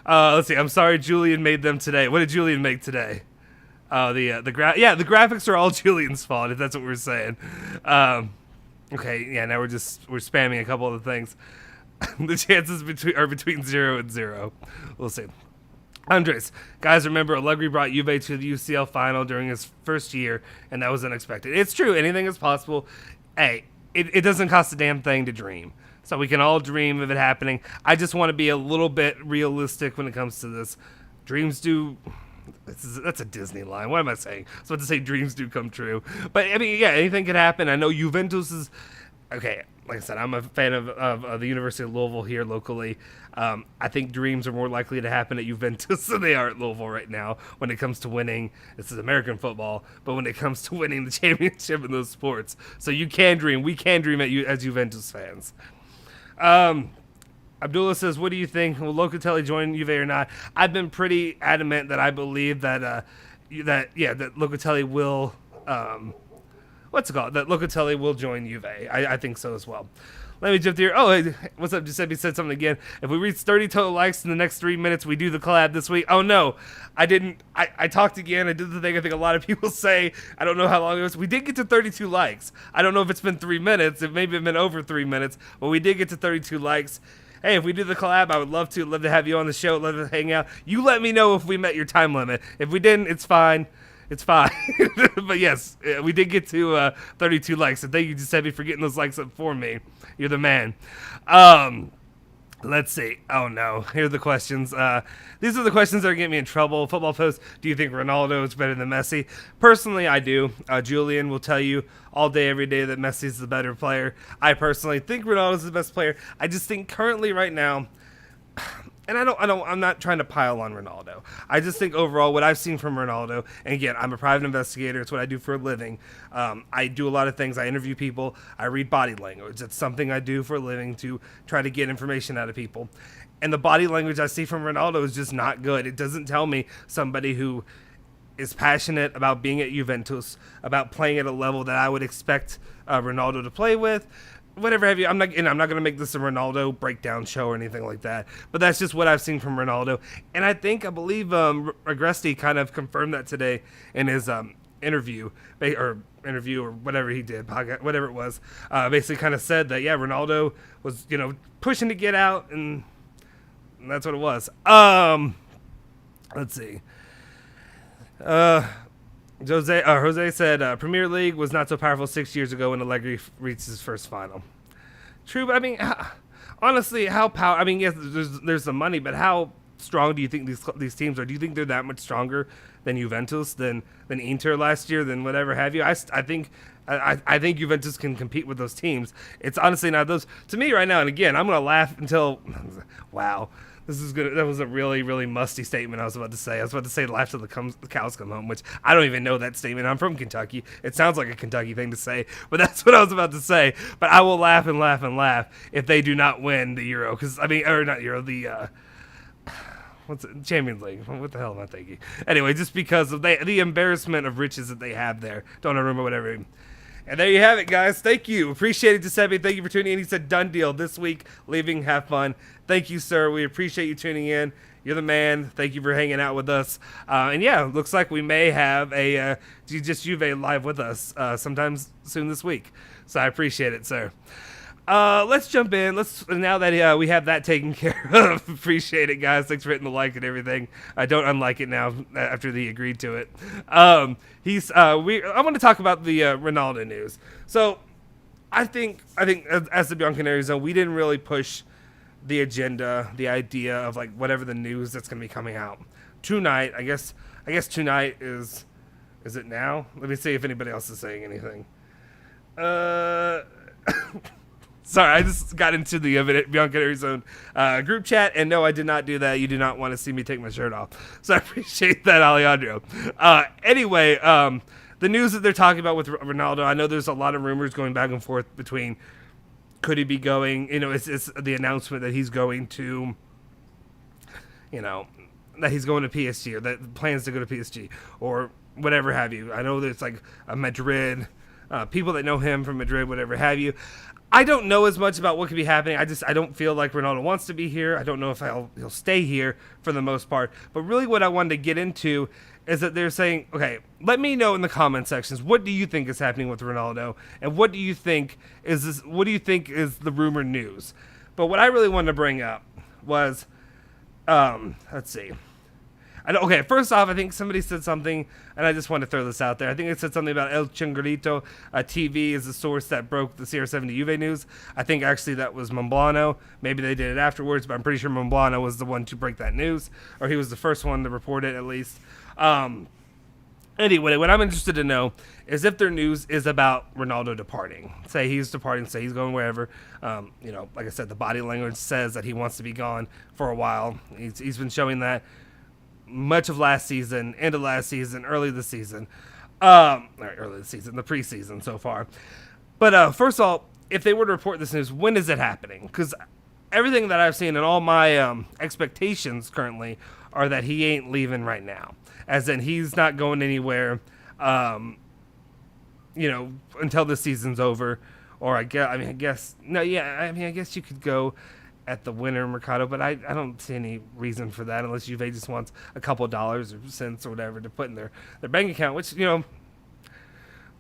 Let's see. I'm sorry, Julian made them today. What did Julian make today? Oh, the graphics are all Julian's fault, if that's what we're saying. Okay, yeah. Now we're spamming a couple of the things. The chances are between 0 and 0. We'll see. Andres, guys, remember Allegri brought Juve to the UCL final during his first year, and that was unexpected. It's true. Anything is possible. Hey, it doesn't cost a damn thing to dream. So we can all dream of it happening. I just want to be a little bit realistic when it comes to this. Dreams do... That's a Disney line. What am I saying? I was about to say dreams do come true. But, I mean, yeah, anything could happen. I know Juventus is... Okay, like I said, I'm a fan of the University of Louisville here locally. I think dreams are more likely to happen at Juventus than they are at Louisville right now when it comes to winning. This is American football, but when it comes to winning the championship in those sports. So you can dream. We can dream as Juventus fans. Abdullah says, what do you think? Will Locatelli join Juve or not? I've been pretty adamant that I believe that Locatelli will... that Locatelli will join Juve. I think so as well. Let me jump here. Oh, what's up? Giuseppe said something again. If we reach 30 total likes in the next 3 minutes, we do the collab this week. Oh, no. I didn't. I talked again. I did the thing I think a lot of people say. I don't know how long it was. We did get to 32 likes. I don't know if it's been 3 minutes. It may have been over 3 minutes. But we did get to 32 likes. Hey, if we do the collab, I would love to. Love to have you on the show. Love to hang out. You let me know if we met your time limit. If we didn't, it's fine. It's fine. But yes, we did get to 32 likes. So thank you, Giuseppe, for getting those likes up for me. You're the man. Let's see. Oh, no. Here are the questions. These are the questions that are getting me in trouble. Football Post, do you think Ronaldo is better than Messi? Personally, I do. Julian will tell you all day, every day that Messi's the better player. I personally think Ronaldo's the best player. I just think currently right now... And I'm not trying to pile on Ronaldo. I just think overall what I've seen from Ronaldo, and again, I'm a private investigator. It's what I do for a living. I do a lot of things. I interview people. I read body language. It's something I do for a living to try to get information out of people. And the body language I see from Ronaldo is just not good. It doesn't tell me somebody who is passionate about being at Juventus, about playing at a level that I would expect Ronaldo to play with. Whatever have you. I'm not going to make this a Ronaldo breakdown show or anything like that. But that's just what I've seen from Ronaldo. And I believe Agresti kind of confirmed that today in his interview or whatever he did, podcast, whatever it was. Basically kind of said that, yeah, Ronaldo was, pushing to get out, and that's what it was. Let's see. Jose said Premier League was not so powerful 6 years ago when Allegri reached his first final. True, but I mean, honestly, yes, there's some money, but how strong do you think these teams are? Do you think they're that much stronger than Juventus, than Inter last year, than whatever have you? I think Juventus can compete with those teams. It's honestly not those. To me right now, and again, I'm gonna laugh until, wow. That was a really, really musty statement I was about to say. I was about to say laugh till the cows come home, which I don't even know that statement. I'm from Kentucky. It sounds like a Kentucky thing to say, but that's what I was about to say. But I will laugh and laugh and laugh if they do not win the Euro. Or not Euro, the Champions League. What the hell am I thinking? Anyway, just because of the embarrassment of riches that they have there. Don't remember whatever. And there you have it, guys. Thank you. Appreciate it, Giuseppe. Thank you for tuning in. He said, done deal this week. Leaving. Have fun. Thank you, sir. We appreciate you tuning in. You're the man. Thank you for hanging out with us. And yeah, looks like we may have a Just Juve live with us sometime soon this week. So I appreciate it, sir. Let's jump in. Now that we have that taken care of, appreciate it, guys. Thanks for hitting the like and everything. I don't unlike it now after he agreed to it. I want to talk about the Ronaldo news. So I think as the Bianconeri, we didn't really push the agenda, the idea of like whatever the news that's going to be coming out tonight. I guess tonight is it now? Let me see if anybody else is saying anything. Sorry, I just got into the bianconerizone group chat, and no, I did not do that. You do not want to see me take my shirt off, so I appreciate that, Alejandro. Anyway, the news that they're talking about with Ronaldo, I know there's a lot of rumors going back and forth between could he be going, it's the announcement that he's going to, that he's going to PSG, or that plans to go to PSG, or whatever have you. I know there's like a Madrid, people that know him from Madrid, whatever have you. I don't know as much about what could be happening. I don't feel like Ronaldo wants to be here. I don't know if he'll stay here for the most part. But really what I wanted to get into is that they're saying, okay, let me know in the comment sections, what do you think is happening with Ronaldo? And what do you think is the rumor news? But what I really wanted to bring up was, let's see. Okay, first off, I think somebody said something, and I just want to throw this out there. I think it said something about El Chingarito TV is the source that broke the CR7 Juve news. I think actually that was Momblano. Maybe they did it afterwards, but I'm pretty sure Momblano was the one to break that news, or he was the first one to report it at least. Anyway, what I'm interested to know is if their news is about Ronaldo departing. Say he's departing, say he's going wherever. Like I said, the body language says that he wants to be gone for a while. He's been showing that much of last season, end of last season, early this season. The preseason so far. But first of all, if they were to report this news, when is it happening? Because everything that I've seen and all my expectations currently are that he ain't leaving right now. As in, he's not going anywhere, until the season's over. Or I guess you could go at the winter mercado, but I don't see any reason for that unless Juve just wants a couple of dollars or cents or whatever to put in their bank account, which, the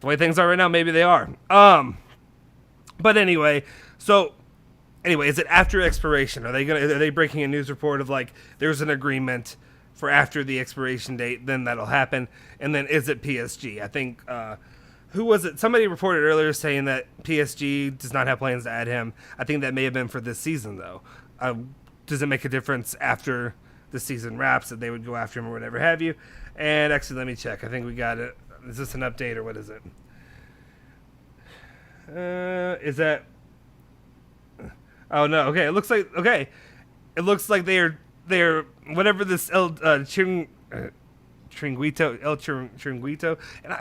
way things are right now, maybe they are. But anyway, is it after expiration? Are they breaking a news report of like there's an agreement for after the expiration date, then that'll happen? And then is it PSG? I think who was it? Somebody reported earlier saying that PSG does not have plans to add him. I think that may have been for this season, though. Does it make a difference after the season wraps that they would go after him or whatever have you? And actually, let me check. I think we got it. Is this an update or what is it? Is that... Oh, no. Okay, it looks like... Okay. It looks like they're whatever this El Chiringuito... And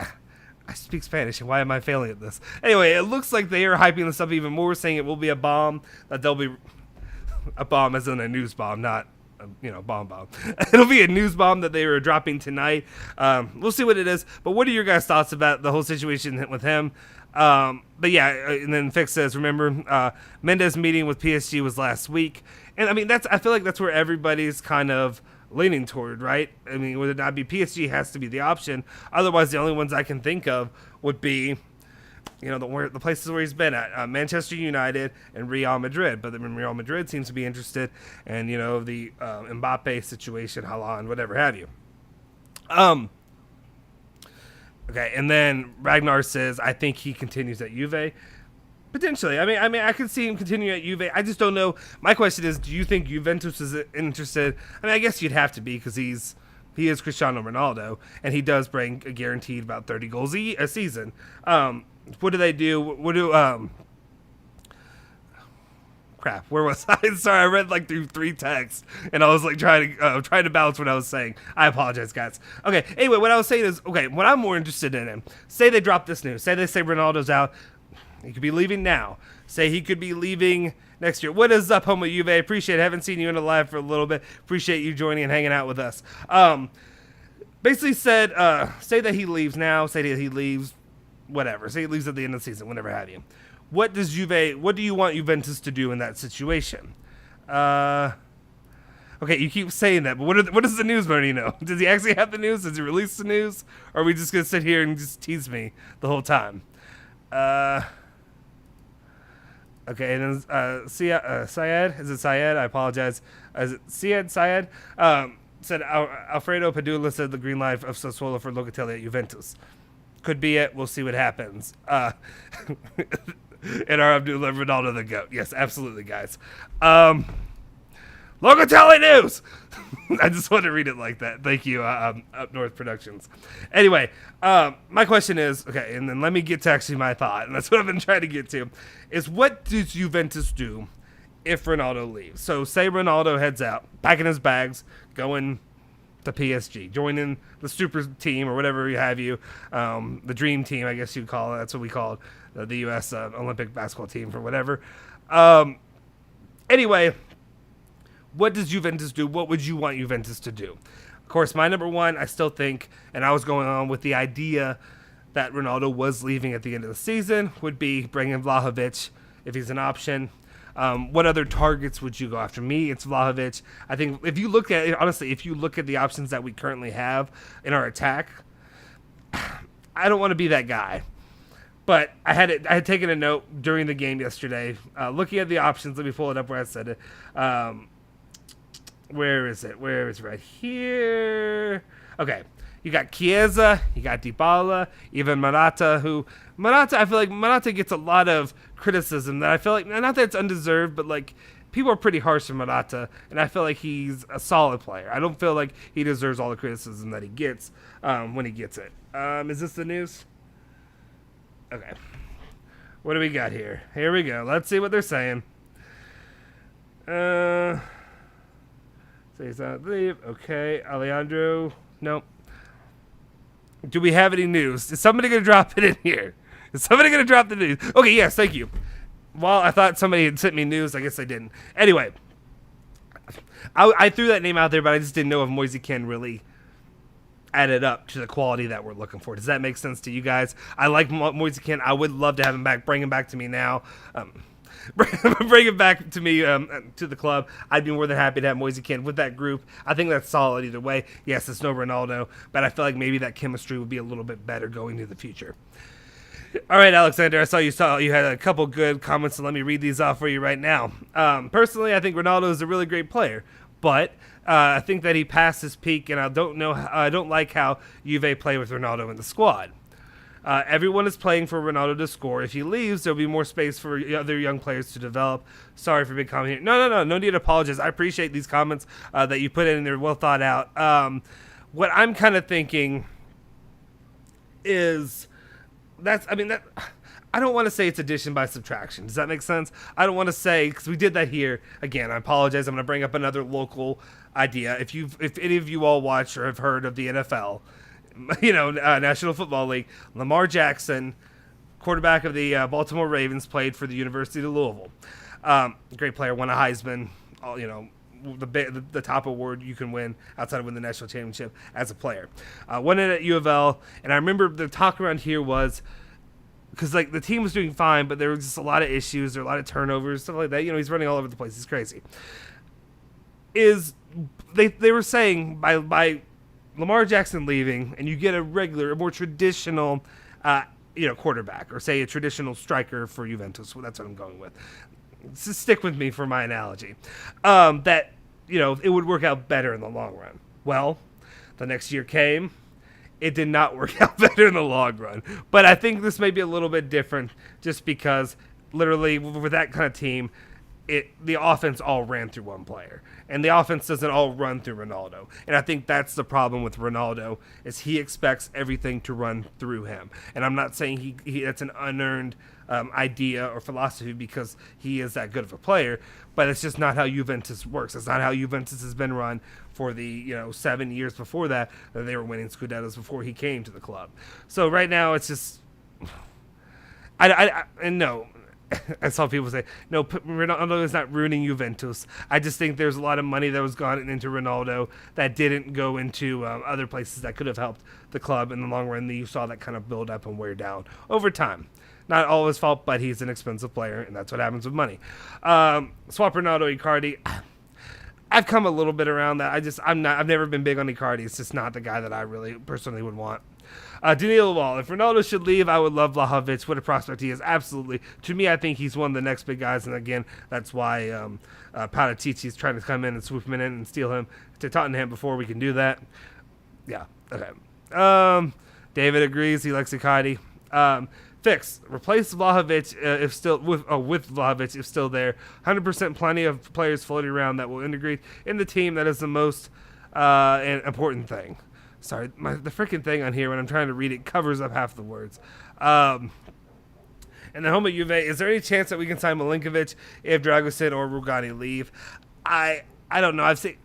I speak Spanish, and why am I failing at this? Anyway, it looks like they are hyping this up even more, saying it will be a bomb, that there'll be a bomb as in a news bomb, not bomb. It'll be a news bomb that they were dropping tonight. We'll see what it is. But what are your guys' thoughts about the whole situation with him? But yeah, and then Fix says, remember, Mendes meeting with PSG was last week. And I mean, I feel like that's where everybody's kind of leaning toward, right? I mean, would it not be PSG has to be the option? Otherwise, the only ones I can think of would be, the places where he's been at, Manchester United and Real Madrid. But then Real Madrid seems to be interested, and the Mbappe situation, Haaland, whatever have you. Okay, and then Ragnar says, I think he continues at Juve. Potentially. I mean, I could see him continue at Juve. I just don't know. My question is, do you think Juventus is interested? I mean, I guess you'd have to be because he is Cristiano Ronaldo, and he does bring a guaranteed about 30 goals a season. What do they do? Crap, where was I? Sorry, I read like through 3 texts, and I was like trying to balance what I was saying. I apologize, guys. Okay, anyway, what I was saying is, okay, what I'm more interested in, say they drop this news. Say they say Ronaldo's out. He could be leaving now. Say he could be leaving next year. What is up, Homo Juve? Appreciate it. Haven't seen you in the live for a little bit. Appreciate you joining and hanging out with us. Basically said, say that he leaves now. Say that he leaves, whatever. Say he leaves at the end of the season, whatever have you. What do you want Juventus to do in that situation? Okay, you keep saying that, but what does the news buddy know? Does he actually have the news? Does he release the news? Or are we just going to sit here and just tease me the whole time? Okay, and then Syed, is it Syed? I apologize. Is it Syed? Said Alfredo Padula said the green light of Sassuolo for Locatelli at Juventus. Could be it. We'll see what happens. And our Abdullah Ronaldo the GOAT. Yes, absolutely, guys. Locatelli news. I just want to read it like that. Thank you, Up North Productions. Anyway, my question is, okay, and then let me get to actually my thought, and that's what I've been trying to get to, is what does Juventus do if Ronaldo leaves? So say Ronaldo heads out, packing his bags, going to PSG, joining the super team or whatever you have the dream team, I guess you'd call it. That's what we call it, the U.S. Olympic basketball team for whatever. Anyway, what does Juventus do? What would you want Juventus to do? Of course, my number one, I still think, and I was going on with the idea that Ronaldo was leaving at the end of the season, would be bringing Vlahovic if he's an option. What other targets would you go after? Me, it's Vlahovic. I think if you look at, honestly, if you look at the options that we currently have in our attack, I don't want to be that guy. But I had taken a note during the game yesterday, looking at the options. Let me pull it up where I said it. Where is it? Where is it? Right here? Okay. You got Chiesa, you got Dybala, even Morata, I feel like Morata gets a lot of criticism that I feel like, not that it's undeserved, but like people are pretty harsh on Morata, and I feel like he's a solid player. I don't feel like he deserves all the criticism that he gets when he gets it. Is this the news? Okay. What do we got here? Here we go. Let's see what they're saying. Say he's not leave. Okay. Alejandro. Nope. Do we have any news? Is somebody going to drop it in here? Is somebody going to drop the news? Okay, yes, thank you. Well, I thought somebody had sent me news. I guess they didn't. Anyway, I threw that name out there, but I just didn't know if Moise Kean really added up to the quality that we're looking for. Does that make sense to you guys? I like Moise Kean. I would love to have him back. Bring him back to me now. Bring him back to me to the club. I'd be more than happy to have Moise Kean with that group. I think that's solid either way. Yes, it's no Ronaldo, but I feel like maybe that chemistry would be a little bit better going into the future. All right, Alexander, I saw you had a couple good comments, so let me read these off for you right now. Personally, I think Ronaldo is a really great player, but I think that he passed his peak, and I don't like how Juve play with Ronaldo in the squad. Everyone is playing for Ronaldo to score. If he leaves, there'll be more space for other young players to develop. Sorry for big comment here. No need to apologize. I appreciate these comments that you put in. They're well thought out. What I'm kind of thinking is I don't want to say it's addition by subtraction. Does that make sense? I don't want to say, because we did that here. Again, I apologize. I'm going to bring up another local idea. If any of you all watch or have heard of the NFL, National Football League, Lamar Jackson, quarterback of the Baltimore Ravens, played for the University of Louisville. Great player, won a Heisman, the top award you can win outside of winning the national championship as a player. Won it at U of L, and I remember the talk around here was, because like the team was doing fine, but there was just a lot of issues, there were a lot of turnovers, stuff like that. He's running all over the place. He's crazy. They were saying by Lamar Jackson leaving, and you get a more traditional, quarterback, or say a traditional striker for Juventus. Well, that's what I'm going with. So stick with me for my analogy. That it would work out better in the long run. Well, the next year came. It did not work out better in the long run. But I think this may be a little bit different, just because literally with that kind of team, the offense all ran through one player, and the offense doesn't all run through Ronaldo. And I think that's the problem with Ronaldo, is he expects everything to run through him. And I'm not saying he that's an unearned idea or philosophy because he is that good of a player, but it's just not how Juventus works. It's not how Juventus has been run for the 7 years before that they were winning Scudettos before he came to the club. So right now it's just I saw people say, no, Ronaldo is not ruining Juventus. I just think there's a lot of money that was gone into Ronaldo that didn't go into other places that could have helped the club in the long run. You saw that kind of build up and wear down over time. Not all his fault, but he's an expensive player, and that's what happens with money. Swap Ronaldo, Icardi. I've come a little bit around that. I've never been big on Icardi. It's just not the guy that I really personally would want. Danilo Wall. If Ronaldo should leave, I would love Vlahovic. What a prospect he is. Absolutely. To me, I think he's one of the next big guys. And again, that's why Paratici is trying to come in and swoop him in and steal him to Tottenham before we can do that. Yeah. Okay. David agrees. He likes Icardi. Fix. Replace Vlahovic if still with Vlahovic if still there. 100% plenty of players floating around that will integrate in the team. That is the most important thing. Sorry, the freaking thing on here when I'm trying to read it covers up half the words. And then home at Juve, is there any chance that we can sign Milinkovic if Dragusin or Rugani leave? I don't know. I think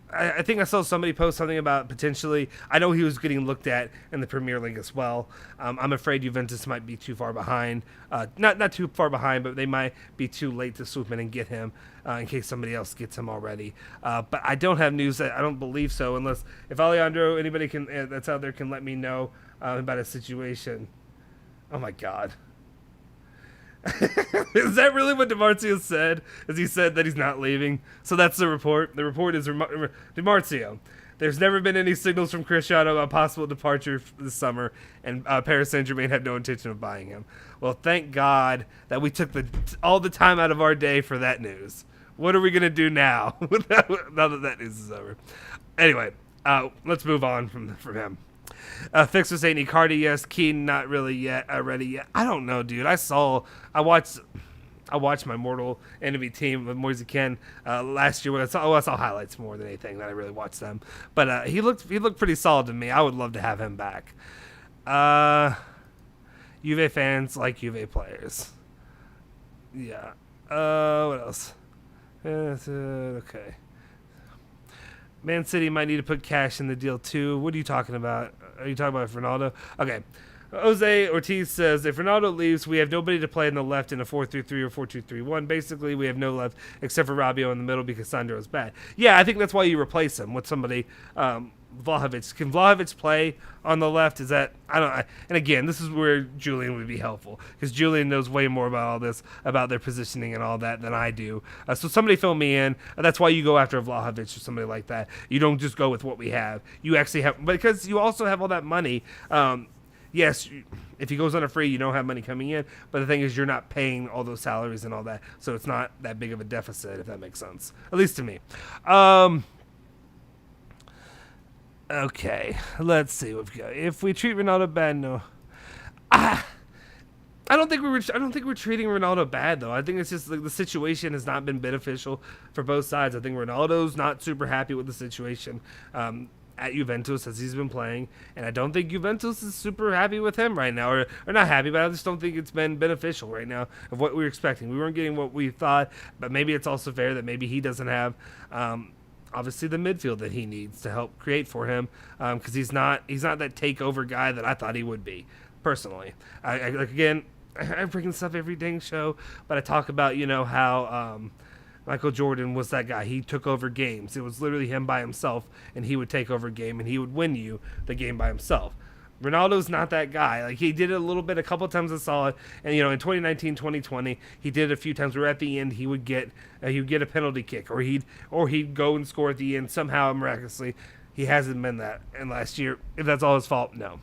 I saw somebody post something about potentially. I know he was getting looked at in the Premier League as well. I'm afraid Juventus might be too far behind. Not too far behind, but they might be too late to swoop in and get him in case somebody else gets him already. But I don't have news that I don't believe so, unless if Alejandro, anybody can that's out there can let me know about a situation. Oh my God. Is that really what DiMarzio said? As he said that he's not leaving? So that's the report. The report is DiMarzio. There's never been any signals from Cristiano about possible departure this summer, and Paris Saint-Germain had no intention of buying him. Well, thank God that we took all the time out of our day for that news. What are we going to do now, now that news is over? Anyway, let's move on from him. Fix was saying Icardi, yes. Keane, not really yet. Ready yet. I don't know, dude. I watched my mortal enemy team with Moise Kean last year. I saw highlights more than anything that I really watched them. But he looked pretty solid to me. I would love to have him back. Juve fans like Juve players. Yeah. What else? Okay. Man City might need to put cash in the deal too. What are you talking about? Are you talking about Ronaldo? Okay. Jose Ortiz says, if Ronaldo leaves, we have nobody to play in the left in a 4-3-3 or 4-2-3-1. Basically, we have no left except for Rabiot in the middle because Sandro is bad. Yeah, I think that's why you replace him with somebody. Vlahovic. Can Vlahovic play on the left? Is that and again, this is where Julian would be helpful because Julian knows way more about all this, about their positioning and all that than I do. So somebody fill me in. That's why you go after Vlahovic or somebody like that. You don't just go with what we have. You actually have, because you also have all that money. Yes, if he goes on a free, you don't have money coming in. But the thing is, you're not paying all those salaries and all that, so it's not that big of a deficit, if that makes sense, at least to me. Okay, let's see what we've got. If we treat Ronaldo bad, no. I don't think we're treating Ronaldo bad though. I think it's just like the situation has not been beneficial for both sides. I think Ronaldo's not super happy with the situation at Juventus as he's been playing, and I don't think Juventus is super happy with him right now, or not happy, but I just don't think it's been beneficial right now of what we were expecting. We weren't getting what we thought, but maybe it's also fair that maybe he doesn't have obviously the midfield that he needs to help create for him, because he's not that takeover guy that I thought he would be personally. I bring this up every dang show, but I talk about how Michael Jordan was that guy. He took over games. It was literally him by himself, and he would take over a game, and he would win you the game by himself. Ronaldo's not that guy. Like, he did it a little bit, a couple times I saw it, and in 2019, 2020, he did it a few times where at the end he would get a penalty kick, or he'd go and score at the end somehow miraculously. He hasn't been that. And last year, if that's all his fault, no.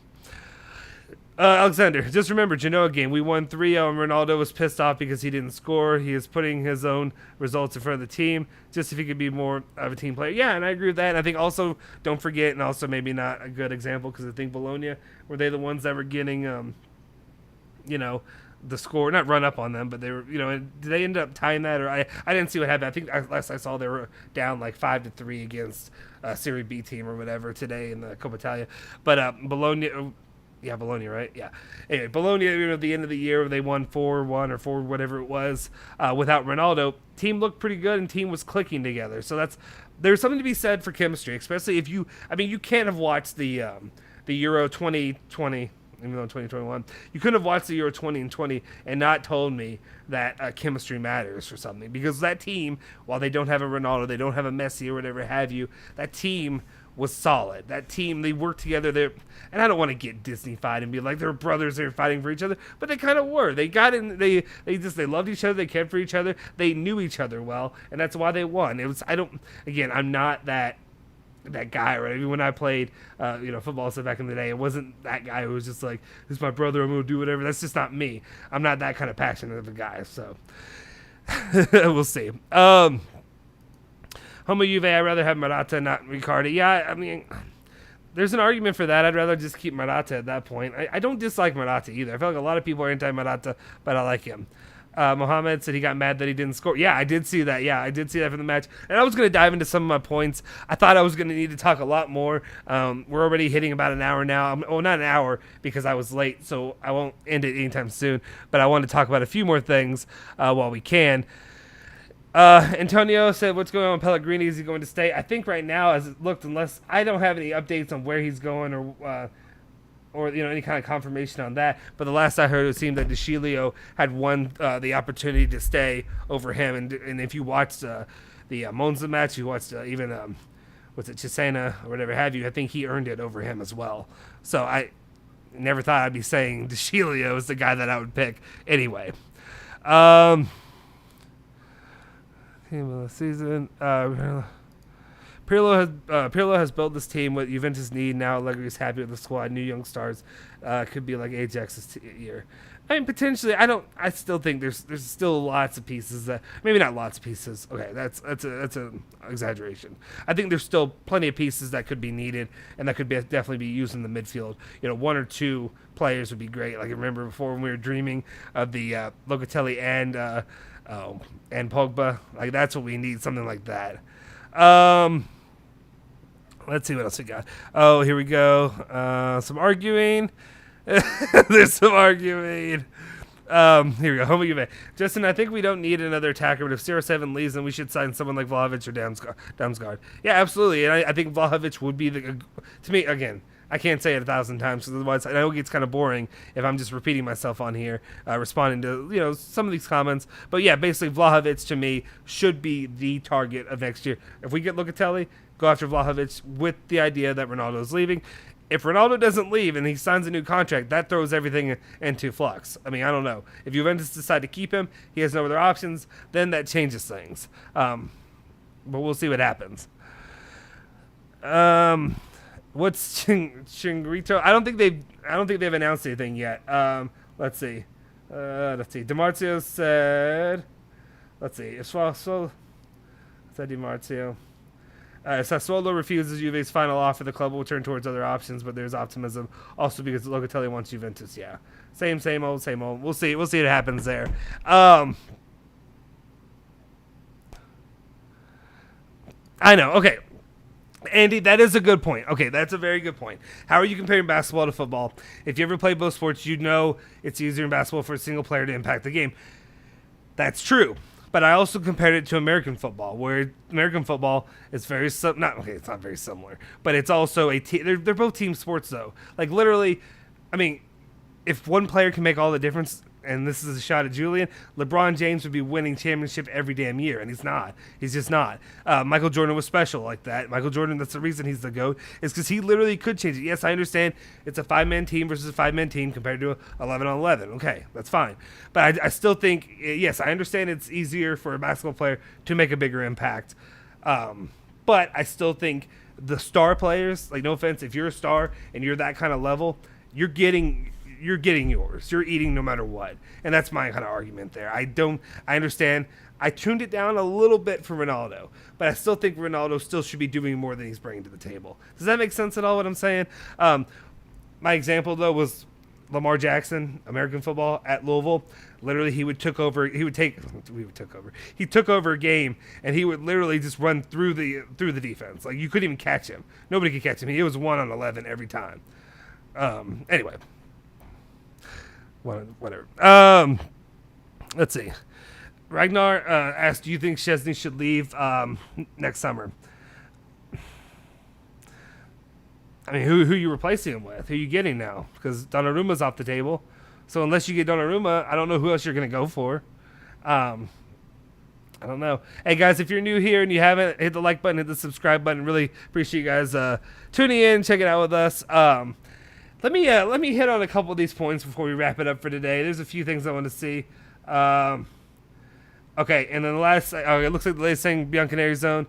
Alexander, just remember, Genoa game. We won 3-0, and Ronaldo was pissed off because he didn't score. He is putting his own results in front of the team, just if he could be more of a team player. Yeah, and I agree with that. And I think also, don't forget, and also maybe not a good example, because I think Bologna, were they the ones that were getting, the score, not run up on them, but they were, did they end up tying that? Or I didn't see what happened. I think last I saw they were down like 5-3 against a Serie B team or whatever today in the Coppa Italia. But Bologna... Yeah, Bologna, right? Yeah. Anyway, Bologna, at the end of the year, they won 4-1 or 4 whatever it was without Ronaldo. Team looked pretty good, and team was clicking together. So there's something to be said for chemistry, especially if you can't have watched the Euro 2020, even though 2021, you couldn't have watched the Euro 2020 and not told me that chemistry matters for something, because that team, while they don't have a Ronaldo, they don't have a Messi or whatever have you, that team was solid. That team, they worked together there, and I don't want to get Disney-fied and be like they're brothers, they're fighting for each other, but they kind of were. They got in, they loved each other, they cared for each other, they knew each other well, and that's why they won. I'm not that guy, right? I mean, when I played football stuff back in the day, it wasn't that guy who was just like, this is my brother, I'm gonna do whatever. That's just not me. I'm not that kind of passionate of a guy, so we'll see. Homo Juve, I'd rather have Morata, not Riccardi. Yeah, I mean, There's an argument for that. I'd rather just keep Morata at that point. I don't dislike Morata either. I feel like a lot of people are anti-Morata, but I like him. Mohamed said he got mad that he didn't score. Yeah, I did see that. Yeah, I did see that from the match. And I was going to dive into some of my points. I thought I was going to need to talk a lot more. We're already hitting about an hour now. Well, not an hour because I was late, so I won't end it anytime soon. But I want to talk about a few more things while we can. Antonio said, what's going on with Pellegrini? Is he going to stay? I think right now, as it looked, unless I don't have any updates on where he's going or any kind of confirmation on that. But the last I heard, it seemed that De Sciglio had won the opportunity to stay over him. And if you watched the Monza match, you watched even Chesney or whatever have you, I think he earned it over him as well. So I never thought I'd be saying De Sciglio is the guy that I would pick anyway. Team of the season. Pirlo has built this team what Juventus need. Now Allegri is happy with the squad. New young stars could be like Ajax's year. I mean, potentially. I still think there's still lots of pieces that maybe not lots of pieces. Okay, that's an exaggeration. I think there's still plenty of pieces that could be needed and that could definitely be used in the midfield. One or two players would be great. Like I remember before when we were dreaming of the Locatelli and Pogba. Like that's what we need, something like that. Let's see what else we got. Oh, here we go. Some arguing. There's some arguing. Here we go. Home again. Justin, I think we don't need another attacker, but if 07 leaves, then we should sign someone like Vlahovic or Damsgaard. Yeah, absolutely. And I think Vlahovic would be to me, again, I can't say it 1,000 times because otherwise I know it gets kind of boring if I'm just repeating myself on here, responding to some of these comments. But yeah, basically Vlahovic to me should be the target of next year. If we get Locatelli, go after Vlahovic with the idea that Ronaldo's leaving. If Ronaldo doesn't leave and he signs a new contract, that throws everything into flux. I mean, I don't know. If Juventus decide to keep him, he has no other options, then that changes things. But we'll see what happens. What's Chingrito? I don't think they've announced anything yet. Let's see. DiMarzio said. Let's see. Sassuolo refuses Juve's final offer. The club will turn towards other options, but there's optimism. Also because Locatelli wants Juventus. Yeah, same old. We'll see what happens there. I know. Okay. Andy, that is a good point. Okay, that's a very good point. How are you comparing basketball to football? If you ever play both sports, you know it's easier in basketball for a single player to impact the game. That's true. But I also compared it to American football, where American football is very it's not very similar, but it's also they're both team sports though. Like literally, I mean, if one player can make all the difference, and this is a shot at Julian, LeBron James would be winning championship every damn year, and he's not. He's just not. Michael Jordan was special like that. Michael Jordan, that's the reason he's the GOAT, is because he literally could change it. Yes, I understand it's a 5-man team versus a 5-man team compared to 11 on 11. Okay, that's fine. But I still think, yes, I understand it's easier for a basketball player to make a bigger impact. But I still think the star players, like no offense, if you're a star and you're that kind of level, you're getting yours. You're eating no matter what. And that's my kind of argument there. I understand. I tuned it down a little bit for Ronaldo, but I still think Ronaldo still should be doing more than he's bringing to the table. Does that make sense at all, what I'm saying? My example, though, was Lamar Jackson, American football at Louisville. Literally, he took over a game, and he would literally just run through the defense. Like, you couldn't even catch him. Nobody could catch him. It was 1 on 11 every time. Anyway. Whatever. Let's see. Ragnar asked, do you think Chesney should leave next summer? I mean, who are you replacing him with? Who are you getting now? Because Donnarumma's off the table. So unless you get Donnarumma, I don't know who else you're going to go for. I don't know. Hey, guys, if you're new here and you haven't, hit the like button, hit the subscribe button. Really appreciate you guys tuning in, checking out with us. Let me hit on a couple of these points before we wrap it up for today. There's a few things I want to see. Okay, and then the last, it looks like the latest thing, Bianconerizone,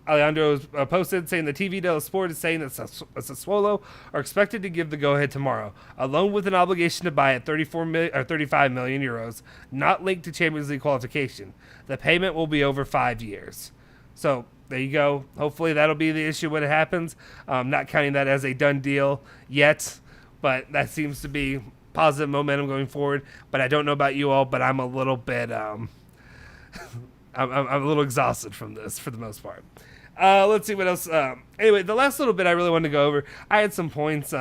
Alejandro posted saying the TV Dello Sport is saying that Sassuolo are expected to give the go-ahead tomorrow, along with an obligation to buy at 35 million euros, not linked to Champions League qualification. The payment will be over 5 years. So there you go. Hopefully that'll be the issue when it happens. Not counting that as a done deal yet, but that seems to be positive momentum going forward. But I don't know about you all, but I'm a little bit, I'm a little exhausted from this for the most part. Let's see what else. Anyway, the last little bit I really wanted to go over. I had some points.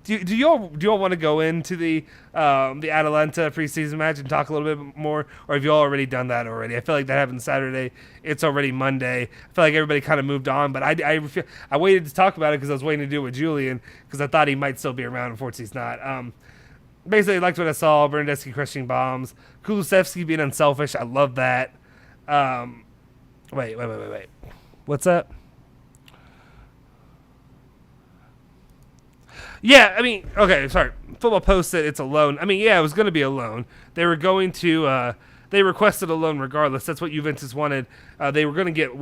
Do you all want to go into the Atalanta preseason match and talk a little bit more, or have you all already done that already? I feel like that happened Saturday. It's already Monday. I feel like everybody kind of moved on, but I waited to talk about it because I was waiting to do it with Julian because I thought he might still be around. Unfortunately, he's not. Basically, liked what I saw. Bernardeschi crushing bombs. Kulusevski being unselfish. I love that. Wait. What's that? Yeah, I mean, okay, sorry. Football Post said it's a loan. I mean, yeah, it was going to be a loan. They were going to, they requested a loan regardless. That's what Juventus wanted. They were going to get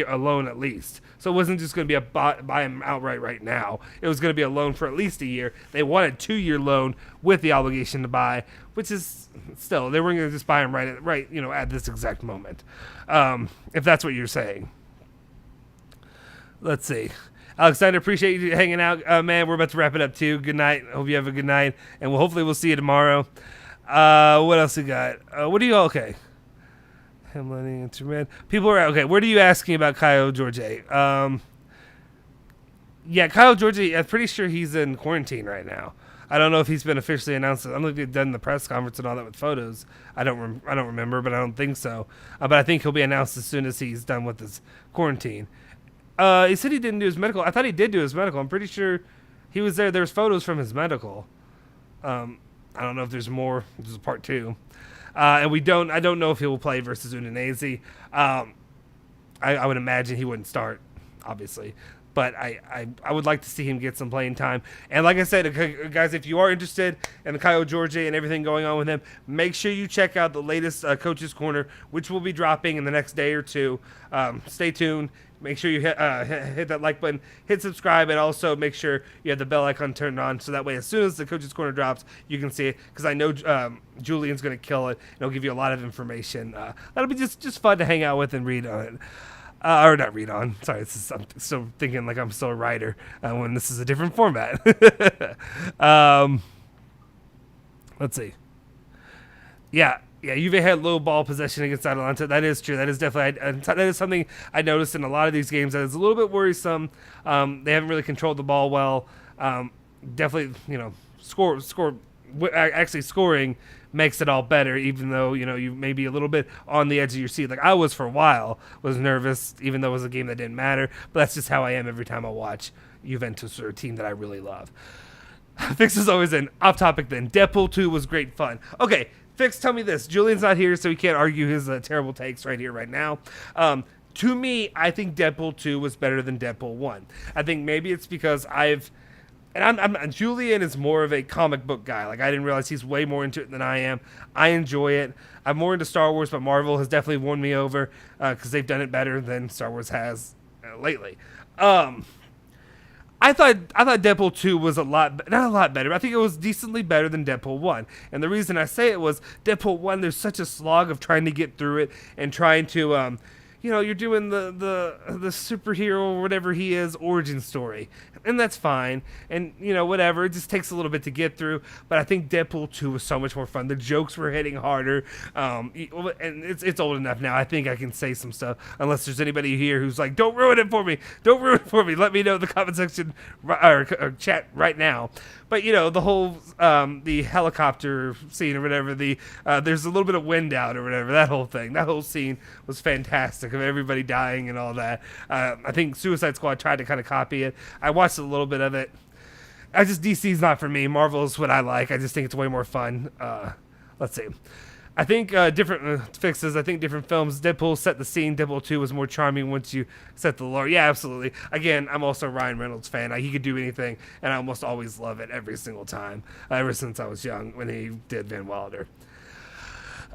a loan at least. So it wasn't just going to be a buy him outright right now. It was going to be a loan for at least a year. They wanted a 2-year loan with the obligation to buy, which is still, they weren't going to just buy him right, at this exact moment. If that's what you're saying. Let's see. Alexander, appreciate you hanging out, man. We're about to wrap it up too. Good night. Hope you have a good night, and hopefully we'll see you tomorrow. What else we got? What do you all okay? People are okay. What are you asking about Kyle George? Yeah, Kyle George. I'm pretty sure he's in quarantine right now. I don't know if he's been officially announced. I don't think they've done the press conference and all that with photos. I don't remember, but I don't think so. But I think he'll be announced as soon as he's done with his quarantine. He said he didn't do his medical. I thought he did do his medical. I'm pretty sure he was there. There's photos from his medical. I don't know if there's more. This is part 2. And I don't know if he will play versus Udinese. I would imagine he wouldn't start, obviously. But I would like to see him get some playing time. And like I said, guys, if you are interested in the Kyle George and everything going on with him, make sure you check out the latest Coach's Corner, which will be dropping in the next day or two. Stay tuned. Make sure you hit that like button, hit subscribe, and also make sure you have the bell icon turned on so that way as soon as the Coach's Corner drops, you can see it because I know Julian's going to kill it, and he'll give you a lot of information. That'll be just fun to hang out with and read on it. Or not read on. Sorry, I'm still thinking like I'm still a writer when this is a different format. Let's see. Yeah, Juve had low ball possession against Atalanta. That is true. That is definitely that is something I noticed in a lot of these games. That is a little bit worrisome. They haven't really controlled the ball well. Definitely, actually scoring makes it all better, even though you may be a little bit on the edge of your seat. Like I was for a while, was nervous, even though it was a game that didn't matter. But that's just how I am every time I watch Juventus or a team that I really love. Fix is always an off topic. Then Deadpool 2 was great fun. Okay. Fix, tell me this. Julian's not here, so he can't argue his terrible takes right here, right now. To me, I think Deadpool 2 was better than Deadpool 1. I think maybe it's because Julian is more of a comic book guy. Like, I didn't realize he's way more into it than I am. I enjoy it. I'm more into Star Wars, but Marvel has definitely won me over because they've done it better than Star Wars has lately. I thought Deadpool 2 was not a lot better. I think it was decently better than Deadpool 1. And the reason I say it was Deadpool 1, there's such a slog of trying to get through it and trying to, you're doing the superhero or whatever he is origin story. And that's fine. And, whatever. It just takes a little bit to get through. But I think Deadpool 2 was so much more fun. The jokes were hitting harder. And it's old enough now. I think I can say some stuff. Unless there's anybody here who's like, don't ruin it for me. Don't ruin it for me. Let me know in the comment section or chat right now. But, the whole, the helicopter scene or whatever, there's a little bit of wind out or whatever, that whole thing. That whole scene was fantastic of everybody dying and all that. I think Suicide Squad tried to kind of copy it. I watched a little bit of it. DC's not for me. Marvel is what I like. I just think it's way more fun. Let's see. I think different fixes. I think different films. Deadpool set the scene. Deadpool 2 was more charming once you set the lore. Yeah, absolutely. Again, I'm also a Ryan Reynolds fan. He could do anything, and I almost always love it every single time. Ever since I was young when he did Van Wilder.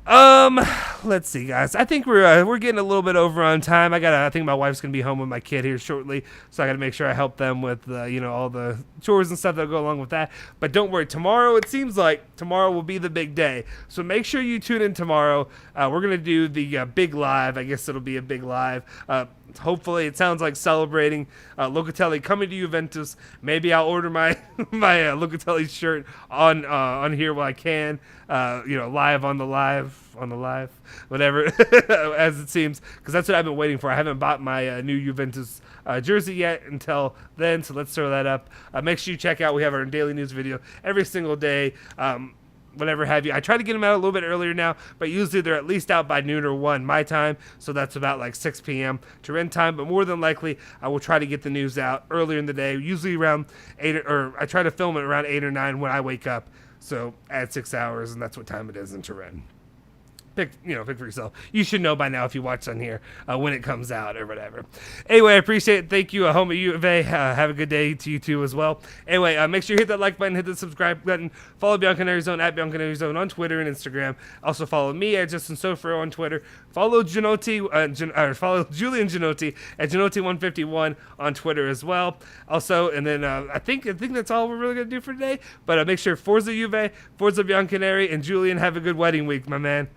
Let's see, guys. I think we're getting a little bit over on time. I think my wife's gonna be home with my kid here shortly, so I gotta make sure I help them with all the chores and stuff that go along with that. But don't worry, tomorrow it seems like tomorrow will be the big day. So make sure you tune in tomorrow. We're gonna do the big live. I guess it'll be a big live. Hopefully, it sounds like celebrating Locatelli coming to Juventus. Maybe I'll order my Locatelli shirt on here while I can. Live on the live, whatever, as it seems, because that's what I've been waiting for. I haven't bought my new Juventus jersey yet until then, so let's throw that up. Make sure you check out. We have our daily news video every single day. Whatever have you. I try to get them out a little bit earlier now, but usually they're at least out by noon or 1 my time, so that's about like 6 p.m. Turin time, but more than likely I will try to get the news out earlier in the day, usually around 8, or I try to film it around 8 or 9 when I wake up, so add 6 hours, and that's what time it is in Turin. Pick for yourself. You should know by now if you watch on here when it comes out or whatever. Anyway, I appreciate it. Thank you, home at U of A. Have a good day to you too as well. Anyway, make sure you hit that like button, hit the subscribe button. Follow Bianconerizone at Bianconerizone on Twitter and Instagram. Also follow me at Justin Sofro on Twitter. Follow follow Julian Genotti at Genotti151 on Twitter as well. Also, and then I think that's all we're really gonna do for today. But make sure Forza Juve, Forza Bianconeri, and Julian have a good wedding week, my man.